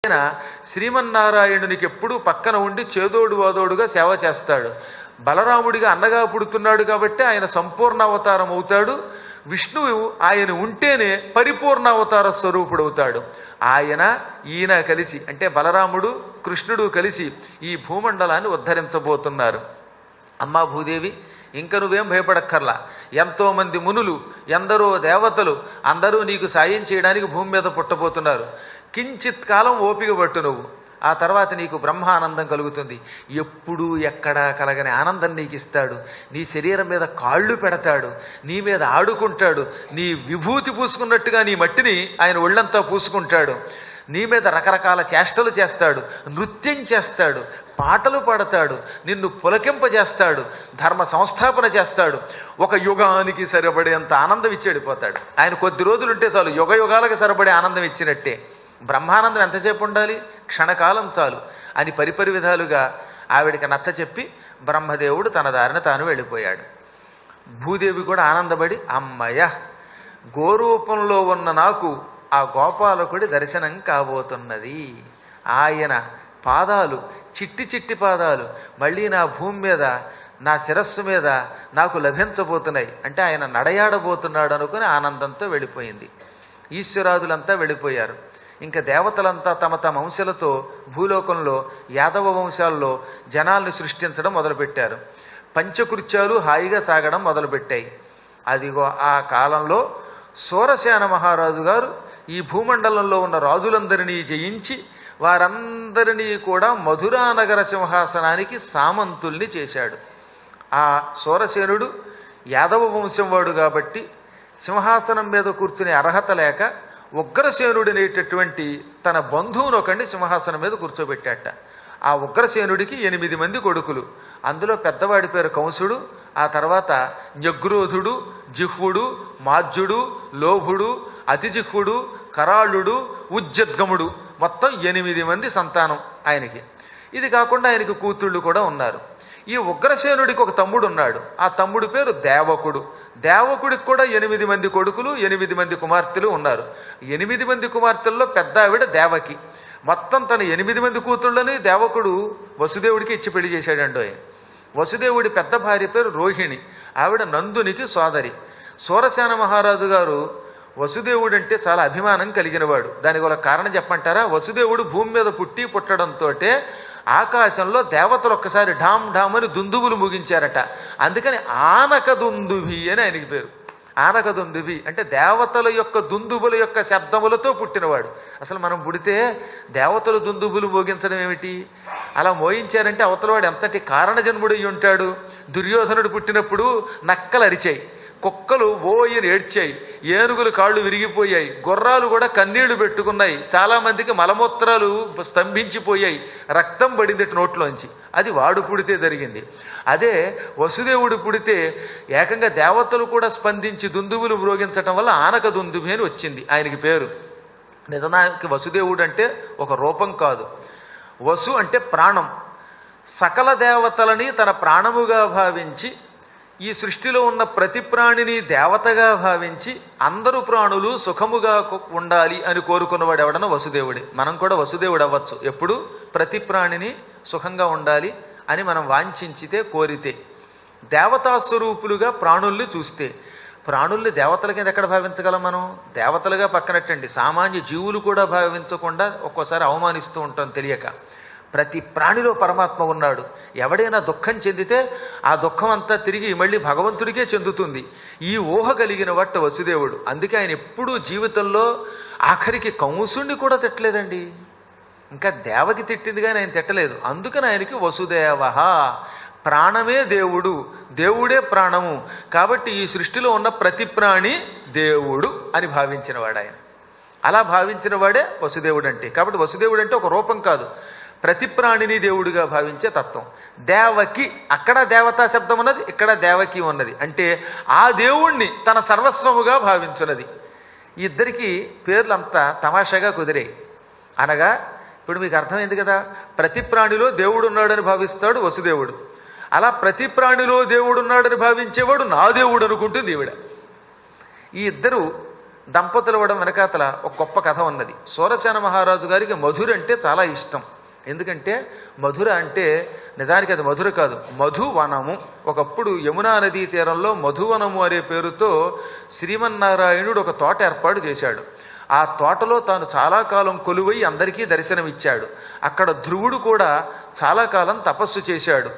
ఆయన శ్రీమన్నారాయణునికి ఎప్పుడూ పక్కన ఉండి చేదోడు వాదోడుగా సేవ చేస్తాడు. బలరాముడిగా అన్నగా పుడుతున్నాడు కాబట్టి ఆయన సంపూర్ణ అవతారం అవుతాడు. విష్ణువు ఆయన ఉంటేనే పరిపూర్ణ అవతార స్వరూపుడవుతాడు. ఈయన కలిసి అంటే బలరాముడు కృష్ణుడు కలిసి ఈ భూమండలాన్ని ఉద్ధరించబోతున్నారు. అమ్మా భూదేవి, ఇంక నువ్వేం భయపడక్కర్లా. ఎంతోమంది మునులు, ఎందరో దేవతలు అందరూ నీకు సాయం చేయడానికి భూమి మీద పుట్టబోతున్నారు. కించిత్ కాలం ఓపిక పట్టు నువ్వు. ఆ తర్వాత నీకు బ్రహ్మ ఆనందం కలుగుతుంది. ఎప్పుడూ ఎక్కడా కలగని ఆనందం నీకు ఇస్తాడు. నీ శరీరం మీద కాళ్ళు పెడతాడు, నీ మీద ఆడుకుంటాడు. నీ విభూతి పూసుకున్నట్టుగా నీ మట్టిని ఆయన ఒళ్ళంతా పూసుకుంటాడు. నీ మీద రకరకాల చేష్టలు చేస్తాడు, నృత్యం చేస్తాడు, పాటలు పాడతాడు, నిన్ను పులకింపజేస్తాడు, ధర్మ సంస్థాపన చేస్తాడు. ఒక యుగానికి సరిపడేంత ఆనందం ఇచ్చి వెళ్ళిపోతాడు. ఆయన కొద్ది రోజులుంటే చాలు, యుగ యుగాలకు సరిపడే ఆనందం ఇచ్చినట్టే. బ్రహ్మానందం ఎంతసేపు ఉండాలి? క్షణకాలం చాలు అని పరిపరి విధాలుగా ఆవిడికి నచ్చ చెప్పి బ్రహ్మదేవుడు తన దారిన తాను వెళ్ళిపోయాడు. భూదేవి కూడా ఆనందపడి, అమ్మయ్య, గోరూపంలో ఉన్న నాకు ఆ గోపాలకుడి దర్శనం కాబోతున్నది. ఆయన పాదాలు, చిట్టి చిట్టి పాదాలు మళ్ళీ నా భూమి మీద, నా శిరస్సు మీద నాకు లభించబోతున్నాయి అంటే ఆయన నడయాడబోతున్నాడు అనుకుని ఆనందంతో వెళ్ళిపోయింది. ఈశ్వరాదులంతా వెళ్ళిపోయారు. ఇంకా దేవతలంతా తమ తమ వంశాలతో భూలోకంలో యాదవ వంశాల్లో జనాల్ని సృష్టించడం మొదలుపెట్టారు. పంచకృత్యాలు హాయిగా సాగడం మొదలుపెట్టాయి. అదిగో ఆ కాలంలో సూరసేన మహారాజు గారు ఈ భూమండలంలో ఉన్న రాజులందరినీ జయించి వారందరినీ కూడా మధురానగర సింహాసనానికి సామంతుల్ని చేశాడు. ఆ సూరసేనుడు యాదవ వంశం వాడు కాబట్టి సింహాసనం మీద కూర్చునే అర్హత లేక ఉగ్రసేనుడనేటటువంటి తన బంధువునొకండి సింహాసనం మీద కూర్చోబెట్టాట. ఆ ఉగ్రసేనుడికి 8 మంది కొడుకులు. అందులో పెద్దవాడి పేరు కంసుడు, ఆ తర్వాత న్యగ్రోధుడు, జిహ్వుడు, మాజ్యుడు, లోభుడు, అతిజిహ్వుడు, కరాళుడు, ఉజ్జద్గముడు, మొత్తం 8 మంది సంతానం ఆయనకి. ఇది కాకుండా ఆయనకి కూతుళ్ళు కూడా ఉన్నారు. ఈ ఉగ్రసేనుడికి ఒక తమ్ముడు ఉన్నాడు. ఆ తమ్ముడి పేరు దేవకుడు. దేవకుడికి కూడా 8 మంది కొడుకులు, 8 మంది కుమార్తెలు ఉన్నారు. 8 మంది కుమార్తెల్లో పెద్ద ఆవిడ దేవకి. మొత్తం తన 8 మంది కూతుళ్ళని దేవకుడు వసుదేవుడికి ఇచ్చి పెళ్లి చేశాడండో. వసుదేవుడి పెద్ద భార్య పేరు రోహిణి. ఆవిడ నందునికి సోదరి. సూరసేన మహారాజు గారు వసుదేవుడు అంటే చాలా అభిమానం కలిగినవాడు. దానికి ఒక కారణం చెప్పంటారా? వసుదేవుడు భూమి మీద పుట్టడంతో ఆకాశంలో దేవతలు ఒక్కసారి ఢామ్ ఢామ్ అని దుందుబులు ముగించారట. అందుకని ఆనక దుందుభి అని ఆయనకి పేరు. ఆనక దుందుభి అంటే దేవతల యొక్క దుందుబుల యొక్క శబ్దములతో పుట్టినవాడు. అసలు మనం పుడితే దేవతలు దుందుబులు మోగించడం ఏమిటి? అలా మోయించారంటే అవతలవాడు ఎంతటి కారణజన్ముడై ఉంటాడు. దుర్యోధనుడు పుట్టినప్పుడు నక్కలు అరిచాయి, కుక్కలు ఓయని ఏడ్చాయి, ఏనుగులు కాళ్ళు విరిగిపోయాయి, గుర్రాలు కూడా కన్నీళ్లు పెట్టుకున్నాయి, చాలా మందికి మలమూత్రాలు స్తంభించిపోయాయి, రక్తం పడింది నోట్లోంచి. అది వాడు పుడితే జరిగింది. అదే వసుదేవుడు పుడితే ఏకంగా దేవతలు కూడా స్పందించి దుందువులు మ్రోగించటం వల్ల ఆనక దుందుభి అని వచ్చింది ఆయనకి పేరు. నిజానికి వసుదేవుడు అంటే ఒక రూపం కాదు. వసు అంటే ప్రాణం. సకల దేవతలని తన ప్రాణముగా భావించి ఈ సృష్టిలో ఉన్న ప్రతి ప్రాణిని దేవతగా భావించి అందరూ ప్రాణులు సుఖముగా ఉండాలి అని కోరుకున్నవాడు ఎవడన్నా వసుదేవుడే. మనం కూడా వసుదేవుడు అవ్వచ్చు. ఎప్పుడు ప్రతి ప్రాణిని సుఖంగా ఉండాలి అని మనం వాంఛించితే, కోరితే, దేవతాస్వరూపులుగా ప్రాణుల్ని చూస్తే. ప్రాణుల్ని దేవతల కింద ఎక్కడ భావించగలం మనం? దేవతలుగా పక్కనట్టండి, సామాన్య జీవులు కూడా భావించకుండా ఒక్కోసారి అవమానిస్తూ ఉంటాం తెలియక. ప్రతి ప్రాణిలో పరమాత్మ ఉన్నాడు. ఎవడైనా దుఃఖం చెందితే ఆ దుఃఖం అంతా తిరిగి మళ్ళీ భగవంతుడికే చెందుతుంది. ఈ ఊహ కలిగిన వట్ట వసుదేవుడు. అందుకే ఆయన ఎప్పుడూ జీవితంలో ఆఖరికి కంసుణ్ణి కూడా తిట్టలేదండి. ఇంకా దేవకి తిట్టింది కానీ ఆయన తిట్టలేదు. అందుకని ఆయనకి వసుదేవ, ప్రాణమే దేవుడు, దేవుడే ప్రాణము. కాబట్టి ఈ సృష్టిలో ఉన్న ప్రతి ప్రాణి దేవుడు అని భావించినవాడు ఆయన. అలా భావించిన వాడే వసుదేవుడు అంటే. కాబట్టి వసుదేవుడు అంటే ఒక రూపం కాదు, ప్రతి ప్రాణిని దేవుడిగా భావించే తత్వం. దేవకి, అక్కడ దేవతా శబ్దం ఉన్నది, ఇక్కడ దేవకి ఉన్నది. అంటే ఆ దేవుణ్ణి తన సర్వస్వముగా భావించున్నది. ఈ ఇద్దరికి పేర్లు అంతా తమాషాగా కుదిరాయి. అనగా ఇప్పుడు మీకు అర్థమైంది కదా, ప్రతి ప్రాణిలో దేవుడు ఉన్నాడని భావిస్తాడు వసుదేవుడు. అలా ప్రతి ప్రాణిలో దేవుడు ఉన్నాడని భావించేవాడు నా దేవుడు అనుకుంటుంది ఈవిడ. ఈ ఇద్దరు దంపతులు ఇవ్వడం వెనకాతల ఒక గొప్ప కథ ఉన్నది. సూరసేన మహారాజు గారికి మధుర అంటే చాలా ఇష్టం. ఎందుకంటే మధుర అంటే నిజానికి అది మధుర కాదు, మధువనము. ఒకప్పుడు యమునా నదీ తీరంలో మధువనము అనే పేరుతో శ్రీమన్నారాయణుడు ఒక తోట ఏర్పాటు చేశాడు. ఆ తోటలో తాను చాలా కాలం కొలువై అందరికీ దర్శనమిచ్చాడు. అక్కడ ధ్రువుడు కూడా చాలా కాలం తపస్సు చేశాడు.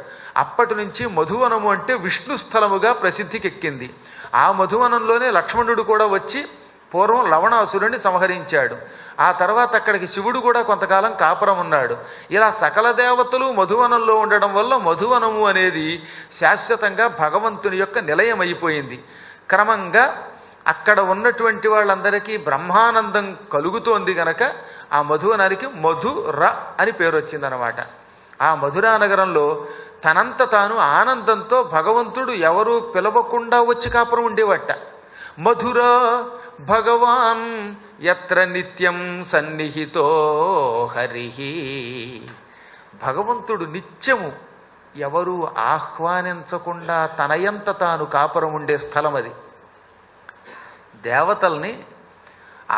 అప్పటి నుంచి మధువనము అంటే విష్ణు స్థలముగా ప్రసిద్ధికెక్కింది. ఆ మధువనంలోనే లక్ష్మణుడు కూడా వచ్చి పూర్వం లవణాసురుణ్ణి సంహరించాడు. ఆ తర్వాత అక్కడికి శివుడు కూడా కొంతకాలం కాపురం ఉన్నాడు. ఇలా సకల దేవతలు మధువనంలో ఉండడం వల్ల మధువనము అనేది శాశ్వతంగా భగవంతుని యొక్క నిలయం అయిపోయింది. క్రమంగా అక్కడ ఉన్నటువంటి వాళ్ళందరికీ బ్రహ్మానందం కలుగుతోంది గనక ఆ మధువనానికి మధుర అని పేరు వచ్చిందనమాట. ఆ మధురా నగరంలో తనంత తాను ఆనందంతో భగవంతుడు ఎవరూ పిలవకుండా వచ్చి కాపురం ఉండేవట. మధుర భగవాన్ యత్ర నిత్యం సన్నిహితో హరిహి. భగవంతుడు నిత్యము ఎవరూ ఆహ్వానించకుండా తనయంత తాను కాపురం ఉండే స్థలం అది. దేవతల్ని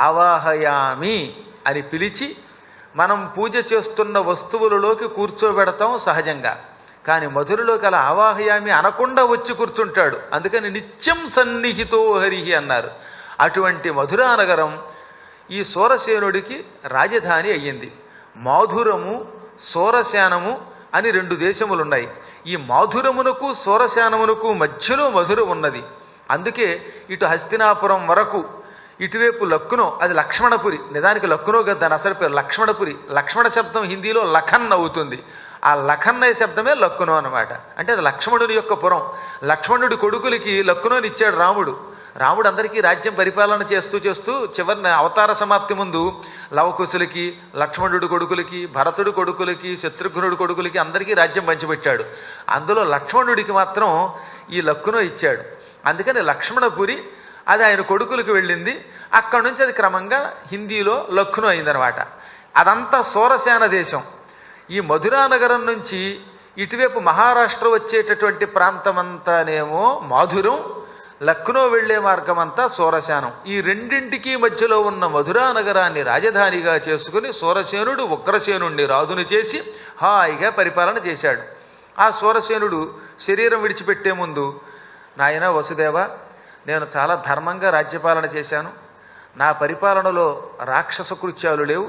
ఆవాహయామి అని పిలిచి మనం పూజ చేస్తున్న వస్తువులలోకి కూర్చోబెడతాం సహజంగా. కానీ మధురలోకి అలా ఆవాహయామి అనకుండా వచ్చి కూర్చుంటాడు. అందుకని నిత్యం సన్నిహితో హరిహి అన్నారు. అటువంటి మధురా నగరం ఈ సూరసేనుడికి రాజధాని అయ్యింది. మాధురము సూరసేనము అని 2 దేశములున్నాయి. ఈ మాధురమునకు సూరసేనమునకు మధ్యలో మధుర ఉన్నది. అందుకే ఇటు హస్తినాపురం వరకు, ఇటువైపు లక్నో, అది లక్ష్మణపురి. నిజానికి లక్నో కదా దాని అసలు పేరు, లక్ష్మణపురి. లక్ష్మణ శబ్దం హిందీలో లఖన్ అవుతుంది. ఆ లఖన్ అనే శబ్దమే లక్నో అనమాట. అంటే అది లక్ష్మణుడి యొక్క పురం. లక్ష్మణుడి కొడుకులకి లక్నోని ఇచ్చాడు రాముడు. రాముడు అందరికీ రాజ్యం పరిపాలన చేస్తూ చేస్తూ చివరిన అవతార సమాప్తి ముందు లవకుశులకి, లక్ష్మణుడి కొడుకులకి, భరతుడి కొడుకులకి, శత్రుఘ్నుడి కొడుకులకి అందరికీ రాజ్యం పంచిపెట్టాడు. అందులో లక్ష్మణుడికి మాత్రం ఈ లక్నో ఇచ్చాడు. అందుకని లక్ష్మణపురి అది ఆయన కొడుకులకు వెళ్ళింది. అక్కడి నుంచి అది క్రమంగా హిందీలో లక్నో అయిందనమాట. అదంతా సూరసేన దేశం. ఈ మధురా నగరం నుంచి ఇటువైపు మహారాష్ట్ర వచ్చేటటువంటి ప్రాంతమంతానేమో మాధురం, లక్నో వెళ్లే మార్గం అంతా సూరసేనం. ఈ రెండింటికి మధ్యలో ఉన్న మధురా నగరాన్ని రాజధానిగా చేసుకుని సూరసేనుడు ఉగ్రసేనుణ్ణి రాజును చేసి హాయిగా పరిపాలన చేశాడు. ఆ సూరసేనుడు శరీరం విడిచిపెట్టే ముందు, నాయన వసుదేవ, నేను చాలా ధర్మంగా రాజ్యపాలన చేశాను. నా పరిపాలనలో రాక్షస కృత్యాలు లేవు.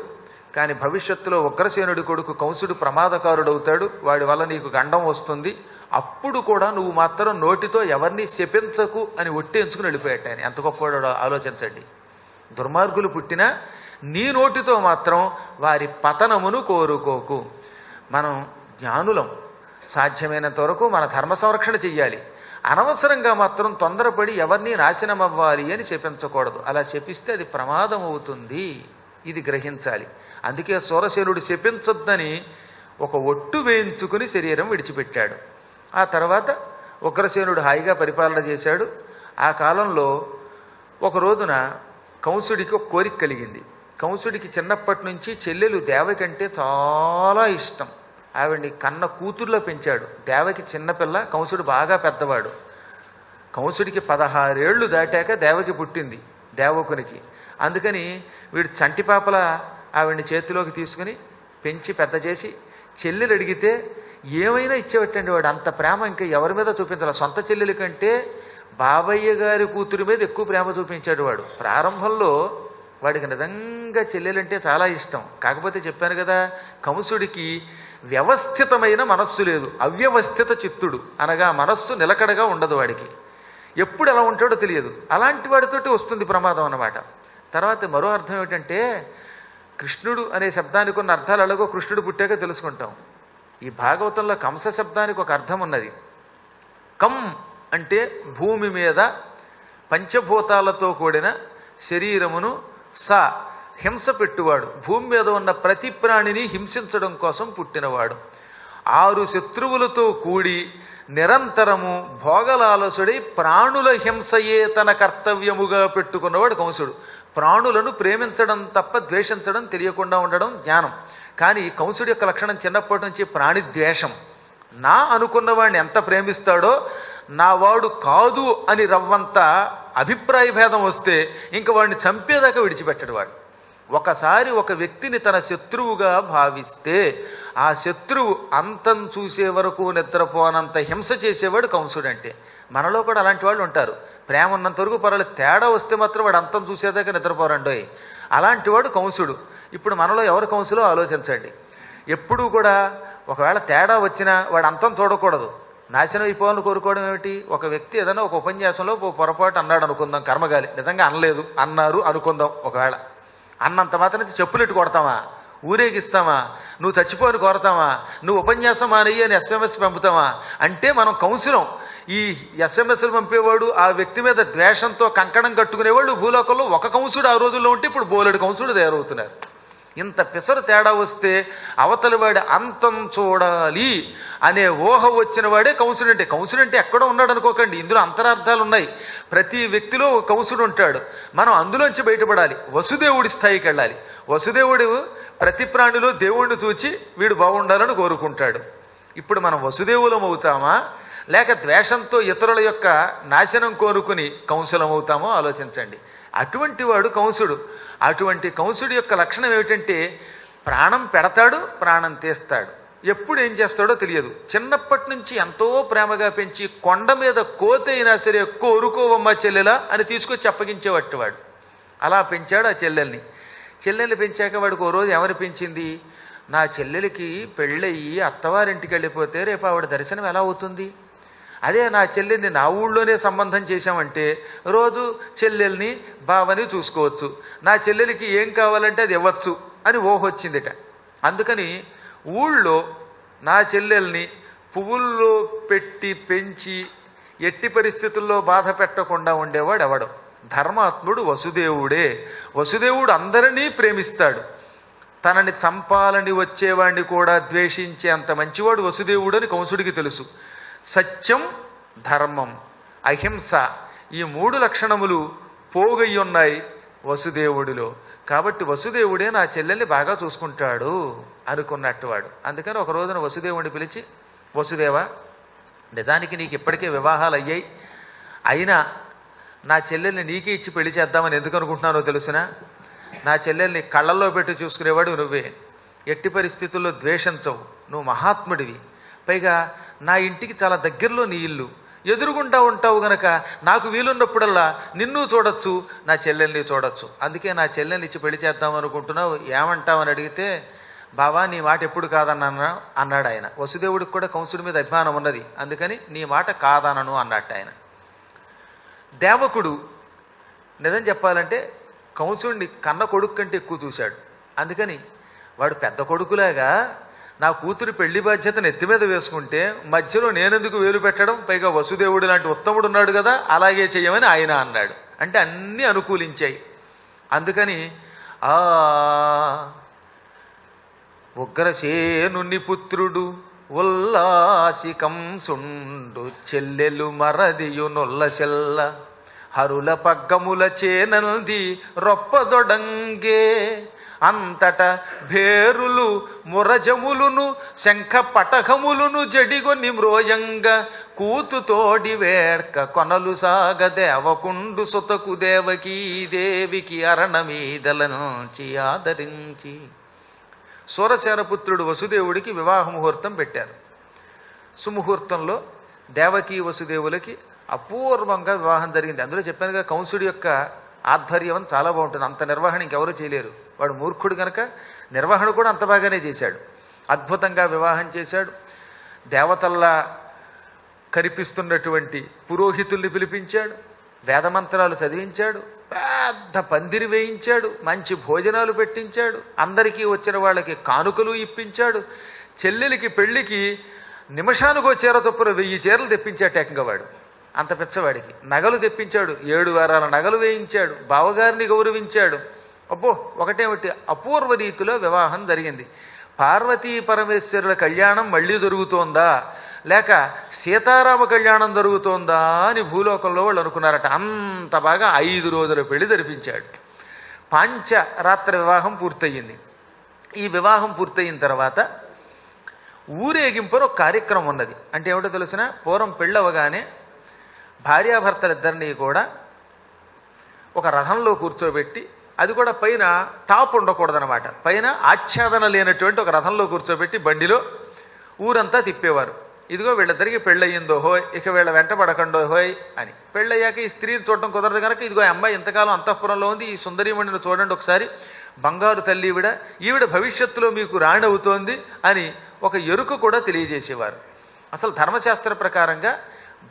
కానీ భవిష్యత్తులో ఉగ్రసేనుడి కొడుకు కంసుడు ప్రమాదకారుడవుతాడు. వాడి వల్ల నీకు గండం వస్తుంది. అప్పుడు కూడా నువ్వు మాత్రం నోటితో ఎవరిని శపించకు అని ఒట్టేంచుకుని వెళ్ళిపోయాట. ఆయన ఎంత గొప్పవాడో ఆలోచించండి. దుర్మార్గులు పుట్టినా నీ నోటితో మాత్రం వారి పతనమును కోరుకోకు. మనం జ్ఞానులం, సాధ్యమైనంత వరకు మన ధర్మ సంరక్షణ చెయ్యాలి. అనవసరంగా మాత్రం తొందరపడి ఎవరిని నాశనం అవ్వాలి అని శపించకూడదు. అలా శపిస్తే అది ప్రమాదం అవుతుంది. ఇది గ్రహించాలి. అందుకే సూరసేనుడు శపించొద్దని ఒక ఒట్టు వేయించుకుని శరీరం విడిచిపెట్టాడు. ఆ తర్వాత ఉగ్రసేనుడు హాయిగా పరిపాలన చేశాడు. ఆ కాలంలో ఒక రోజున కంసుడికి ఒక కోరిక కలిగింది. కంసుడికి చిన్నప్పటి నుంచి చెల్లెలు దేవకి అంటే చాలా ఇష్టం. ఆవిడ్ని కన్న కూతుర్లో పెంచాడు. దేవకి చిన్నపిల్ల, కంసుడు బాగా పెద్దవాడు. కంసుడికి 16 ఏళ్లు దాటాక దేవకి పుట్టింది దేవకునికి. అందుకని వీడు చంటిపాపల ఆవిడ్ని చేతిలోకి తీసుకుని పెంచి పెద్ద చేసి, చెల్లెలు అడిగితే ఏమైనా ఇచ్చేవట్టండి. వాడు అంత ప్రేమ ఇంకా ఎవరి మీద చూపించాలి. సొంత చెల్లెలి కంటే బాబయ్య గారి కూతురి మీద ఎక్కువ ప్రేమ చూపించాడు వాడు. ప్రారంభంలో వాడికి నిజంగా చెల్లెలంటే చాలా ఇష్టం. కాకపోతే చెప్పాను కదా, కంసుడికి వ్యవస్థితమైన మనస్సు లేదు, అవ్యవస్థిత చిత్తుడు. అనగా మనస్సు నిలకడగా ఉండదు వాడికి. ఎప్పుడు ఎలా ఉంటాడో తెలియదు. అలాంటి వాడితోటి వస్తుంది ప్రమాదం అన్నమాట. తర్వాత మరో అర్థం ఏమిటంటే, కృష్ణుడు అనే శబ్దానికి ఉన్న అర్థాలు ఎలాగో కృష్ణుడు పుట్టాక తెలుసుకుంటాం. ఈ భాగవతంలో కంస శబ్దానికి ఒక అర్థం ఉన్నది. కం అంటే భూమి మీద పంచభూతాలతో కూడిన శరీరమును, స హింస పెట్టువాడు. భూమి మీద ఉన్న ప్రతి ప్రాణిని హింసించడం కోసం పుట్టినవాడు. 6 శత్రువులతో కూడి నిరంతరము భోగలాలసుడై ప్రాణుల హింసయే తన కర్తవ్యముగా పెట్టుకున్నవాడు కంసుడు. ప్రాణులను ప్రేమించడం తప్ప ద్వేషించడం తెలియకుండా ఉండడం జ్ఞానం. కానీ కంసుడి యొక్క లక్షణం చిన్నప్పటి నుంచి ప్రాణిద్వేషం. నా అనుకున్నవాడిని ఎంత ప్రేమిస్తాడో, నా వాడు కాదు అని రవ్వంత అభిప్రాయ భేదం వస్తే ఇంక వాడిని చంపేదాకా విడిచిపెట్టడు వాడు. ఒకసారి ఒక వ్యక్తిని తన శత్రువుగా భావిస్తే ఆ శత్రువు అంతం చూసే వరకు నిద్రపోనంత హింస చేసేవాడు కంసుడు. అంటే మనలో కూడా అలాంటి వాళ్ళు ఉంటారు. ప్రేమ ఉన్నంత వరకు పర్వాలేదు, తేడా వస్తే మాత్రం వాడు అంతం చూసేదాకా నిద్రపోరండోయ్. అలాంటి వాడు కంసుడు. ఇప్పుడు మనలో ఎవరు కంసులో ఆలోచించండి. ఎప్పుడూ కూడా ఒకవేళ తేడా వచ్చినా వాడు అంతం చూడకూడదు, నాశనం అయిపోవాలని కోరుకోవడం ఏమిటి? ఒక వ్యక్తి ఏదైనా ఒక ఉపన్యాసంలో పొరపాటు అన్నాడు అనుకుందాం, కర్మగాలి నిజంగా అనలేదు అన్నారు అనుకుందాం. ఒకవేళ అన్నంత మాత్రం చెప్పులెట్టు కొడతామా, ఊరేగిస్తామా, నువ్వు చచ్చిపోని కోరతామా, నువ్వు ఉపన్యాసం మానయ్యి అని SMS పంపుతామా? అంటే మనం కంసులం. ఈ SMSలు పంపేవాడు ఆ వ్యక్తి మీద ద్వేషంతో కంకణం కట్టుకునేవాళ్ళు భూలోకంలో ఒక కంసుడు ఆ రోజుల్లో ఉంటే ఇప్పుడు బోలెడు కంసుడు తయారవుతున్నారు. ఇంత పిసరు తేడా వస్తే అవతలి వాడి అంతం చూడాలి అనే ఊహ వచ్చిన వాడే కంసుడు. అంటే కంసుడు అంటే ఎక్కడో ఉన్నాడు అనుకోకండి, ఇందులో అంతరార్థాలు ఉన్నాయి. ప్రతి వ్యక్తిలో ఒక కంసుడు ఉంటాడు. మనం అందులోంచి బయటపడాలి, వసుదేవుడి స్థాయికి వెళ్ళాలి. వసుదేవుడు ప్రతి ప్రాణిలో దేవుణ్ణి చూచి వీడు బాగుండాలని కోరుకుంటాడు. ఇప్పుడు మనం వసుదేవులం అవుతామా లేక ద్వేషంతో ఇతరుల యొక్క నాశనం కోరుకుని కంసులం అవుతామో ఆలోచించండి. అటువంటి వాడు కంసుడు. అటువంటి కంసుడి యొక్క లక్షణం ఏమిటంటే ప్రాణం పెడతాడు, ప్రాణం తీస్తాడు. ఎప్పుడు ఏం చేస్తాడో తెలియదు. చిన్నప్పటి నుంచి ఎంతో ప్రేమగా పెంచి కొండ మీద కోత అయినా సరే కోరుకోవమ్మ చెల్లెలా అని తీసుకొచ్చి అప్పగించేవాడు వాడు. అలా పెంచాడు ఆ చెల్లెల్ని పెంచాక వాడికి ఓ రోజు ఎవరు పెంచింది? నా చెల్లెలికి పెళ్ళయ్యి అత్తవారింటికి వెళ్ళిపోతే రేపు ఆవిడ దర్శనం ఎలా అవుతుంది? అదే నా చెల్లెల్ని నా ఊళ్ళోనే సంబంధం చేశామంటే రోజు చెల్లెల్ని బావని చూసుకోవచ్చు, నా చెల్లెలికి ఏం కావాలంటే అది ఇవ్వచ్చు అని ఊహొచ్చిందిట. అందుకని ఊళ్ళో నా చెల్లెల్ని పువ్వుల్లో పెట్టి పెంచి ఎట్టి పరిస్థితుల్లో బాధ పెట్టకుండా ఉండేవాడు ఎవడు? ధర్మాత్ముడు వసుదేవుడే. వసుదేవుడు అందరినీ ప్రేమిస్తాడు. తనని చంపాలని వచ్చేవాడిని కూడా ద్వేషించే అంత మంచివాడు వసుదేవుడు అని కంసుడికి తెలుసు. సత్యం, ధర్మం, అహింస ఈ 3 లక్షణములు పోగయ్యున్నాయి వసుదేవుడిలో. కాబట్టి వసుదేవుడే నా చెల్లెల్ని బాగా చూసుకుంటాడు అనుకున్నట్టు వాడు. అందుకని ఒక రోజున వసుదేవుడిని పిలిచి, వసుదేవా, నిజానికి నీకు ఇప్పటికే వివాహాలు అయ్యాయి, అయినా నా చెల్లెల్ని నీకే ఇచ్చి పెళ్లి చేద్దామని ఎందుకు అనుకుంటున్నానో తెలుసునా? నా చెల్లెల్ని కళ్ళల్లో పెట్టి చూసుకునేవాడు నువ్వే, ఎట్టి పరిస్థితుల్లో ద్వేషించవు, నువ్వు మహాత్ముడివి, పైగా నా ఇంటికి చాలా దగ్గరలో నీ ఇల్లు, ఎదురుగుండా ఉంటావు గనక నాకు వీలున్నప్పుడల్లా నిన్ను చూడొచ్చు, నా చెల్లెల్ని చూడొచ్చు. అందుకే నా చెల్లెల్ని ఇచ్చి పెళ్లి చేద్దాం అనుకుంటున్నావు, ఏమంటావని అడిగితే, బావా నీ మాట ఎప్పుడు కాదన్నా అన్నాడు ఆయన. వసుదేవుడికి కూడా కంసుడి మీద అభిమానం ఉన్నది, అందుకని నీ మాట కాదనను అన్నట్టు ఆయన. దేవకుడు నిజం చెప్పాలంటే కంసుడిని కన్న కొడుకు కంటే ఎక్కువ చూశాడు. అందుకని వాడు పెద్ద కొడుకులాగా నా కూతురు పెళ్లి బాధ్యతను ఎత్తి మీద వేసుకుంటే మధ్యలో నేనెందుకు వేలు పెట్టడం, పైగా వసుదేవుడు లాంటి ఉత్తముడు ఉన్నాడు కదా అలాగే చెయ్యమని ఆయన అన్నాడు. అంటే అన్నీ అనుకూలించాయి. అందుకని ఆ ఉగ్రసేనుని పుత్రుడు ఉల్లాసి కంసుండు చెల్లెలు మరదియు నొల్లసెల్ల హరుల పగ్గముల చేనంది రొప్పదొడంగే అంతట భేరులు మురజములును శంఖ పటకములును జడిగొని మ్రోయంగ కూతుతోడి వేడ్క కొనలు సాగ దేవకుండు సుతకు దేవకీ దేవికి అరణమీదలనుంచి ఆదరించి సూరసేనపుత్రుడు వసుదేవుడికి వివాహ ముహూర్తం పెట్టారు. సుముహూర్తంలో దేవకీ వసుదేవులకి అపూర్వంగా వివాహం జరిగింది. అందులో చెప్పానుగా కంసుడి యొక్క ఆధ్వర్యం చాలా బాగుంటుంది. అంత నిర్వహణ ఇంకెవరూ చేయలేరు. వాడు మూర్ఖుడు కనుక నిర్వహణ కూడా అంత బాగానే చేశాడు. అద్భుతంగా వివాహం చేశాడు. దేవతల్లా కనిపిస్తున్నటువంటి పురోహితుల్ని పిలిపించాడు, వేదమంత్రాలు చదివించాడు, పెద్ద పందిరి వేయించాడు, మంచి భోజనాలు పెట్టించాడు, అందరికీ వచ్చిన వాళ్ళకి కానుకలు ఇప్పించాడు. చెల్లెలికి పెళ్లికి నిమిషానికో చీర చొప్పున 1000 చీరలు తెప్పించాడు ఏకంగా వాడు. అంత పిచ్చవాడికి నగలు తెప్పించాడు, 7 వారాల నగలు వేయించాడు, బావగారిని గౌరవించాడు. అబ్బో ఒకటేమిటి అపూర్వ రీతిలో వివాహం జరిగింది. పార్వతీ పరమేశ్వరుల కళ్యాణం మళ్ళీ జరుగుతోందా లేక సీతారామ కళ్యాణం జరుగుతోందా అని భూలోకంలో వాళ్ళు అనుకున్నారట. అంత బాగా 5 రోజుల పెళ్లి జరిపించాడు. పాంచరాత్ర వివాహం పూర్తయింది. ఈ వివాహం పూర్తయిన తర్వాత ఊరేగింపులో ఒక కార్యక్రమం ఉన్నది. అంటే ఏమిటో తెలిసిన, పూర్వం పెళ్ళవగానే భార్యాభర్తలిద్దరినీ కూడా ఒక రథంలో కూర్చోబెట్టి, అది కూడా పైన టాప్ ఉండకూడదనమాట, పైన ఆచ్ఛాదన లేనటువంటి ఒక రథంలో కూర్చోబెట్టి బండిలో ఊరంతా తిప్పేవారు. ఇదిగో వీళ్ళిద్దరికి పెళ్ళయిందో హోయ్, ఇక వీళ్ళ వెంట పడకండో హోయ్ అని. పెళ్ళయ్యాక ఈ స్త్రీని చూడటం కుదరదు కనుక, ఇదిగో అమ్మాయి ఇంతకాలం అంతఃపురంలో ఉంది, ఈ సుందరీమణిని చూడండి ఒకసారి, బంగారు తల్లి ఈవిడ భవిష్యత్తులో మీకు రాణి అవుతోంది అని ఒక ఎరుక కూడా తెలియజేసేవారు. అసలు ధర్మశాస్త్ర ప్రకారంగా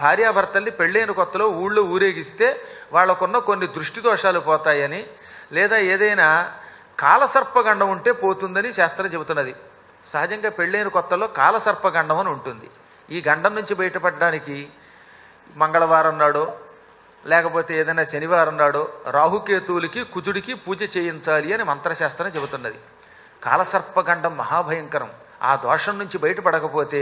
భార్యాభర్తల్ని పెళ్ళైన కొత్తలో ఊళ్ళో ఊరేగిస్తే వాళ్ళకున్న కొన్ని దృష్టి దోషాలు పోతాయని, లేదా ఏదైనా కాలసర్పగండం ఉంటే పోతుందని శాస్త్రం చెబుతున్నది. సహజంగా పెళ్ళైన కొత్తలో కాలసర్పగండం అని ఉంటుంది. ఈ గండం నుంచి బయటపడడానికి మంగళవారం నాడో లేకపోతే ఏదైనా శనివారం నాడో రాహుకేతువులకి కుజుడికి పూజ చేయించాలి అని మంత్రశాస్త్రం చెబుతున్నది. కాలసర్పగండం మహాభయంకరం. ఆ దోషం నుంచి బయటపడకపోతే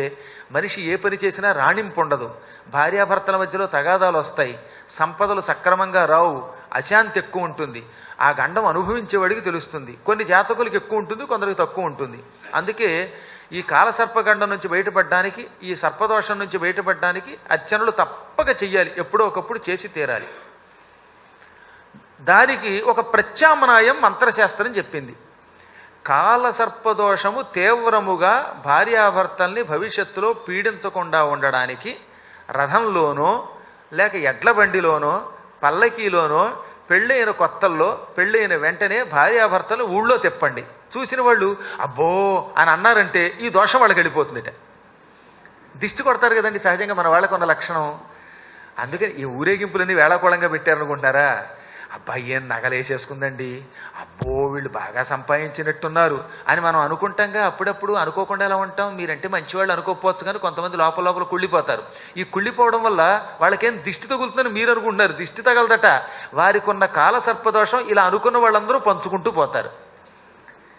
మనిషి ఏ పని చేసినా రాణింపు ఉండదు, భార్యాభర్తల మధ్యలో తగాదాలు వస్తాయి, సంపదలు సక్రమంగా రావు, అశాంతి ఎక్కువ ఉంటుంది. ఆ గండం అనుభవించేవాడికి తెలుస్తుంది. కొన్ని జాతకులకు ఎక్కువ ఉంటుంది, కొందరికి తక్కువ ఉంటుంది. అందుకే ఈ కాలసర్పగండం నుంచి బయటపడడానికి, ఈ సర్పదోషం నుంచి బయటపడడానికి అర్చనలు తప్పక చెయ్యాలి, ఎప్పుడో ఒకప్పుడు చేసి తీరాలి. దానికి ఒక ప్రత్యామ్నాయం మంత్రశాస్త్రం చెప్పింది. కాలసర్పదోషము తీవ్రముగా భార్యాభర్తల్ని భవిష్యత్తులో పీడించకుండా ఉండడానికి రథంలోనో లేక ఎడ్ల బండిలోనో పల్లకీలోనో పెళ్ళైన కొత్తల్లో పెళ్ళైన వెంటనే భార్యాభర్తలు ఊళ్ళో తిప్పండి. చూసిన వాళ్ళు అబ్బో అని అన్నారంటే ఈ దోషం వాళ్ళకి వెళ్ళిపోతుందిట. దిష్టి కొడతారు కదండి సహజంగా మన వాళ్ళకు ఉన్న లక్షణం. అందుకని ఈ ఊరేగింపులన్నీ వేళాకోళంగా పెట్టారనుకుంటారా? అబ్బాయి ఏం నగలేసేసుకుందండి, అబ్బో వీళ్ళు బాగా సంపాదించినట్టున్నారు అని మనం అనుకుంటాంగా. అప్పుడప్పుడు అనుకోకుండా ఎలా ఉంటాం? మీరంటే మంచివాళ్ళు అనుకోకపోవచ్చు, కానీ కొంతమంది లోపల లోపల కుళ్ళిపోతారు. ఈ కుళ్ళిపోవడం వల్ల వాళ్ళకేం దిష్టి తగులుతుందని మీరు అనుకుంటున్నారు. దిష్టి తగలదట. వారికి ఉన్న కాలసర్పదోషం ఇలా అనుకున్న వాళ్ళందరూ పంచుకుంటూ పోతారు.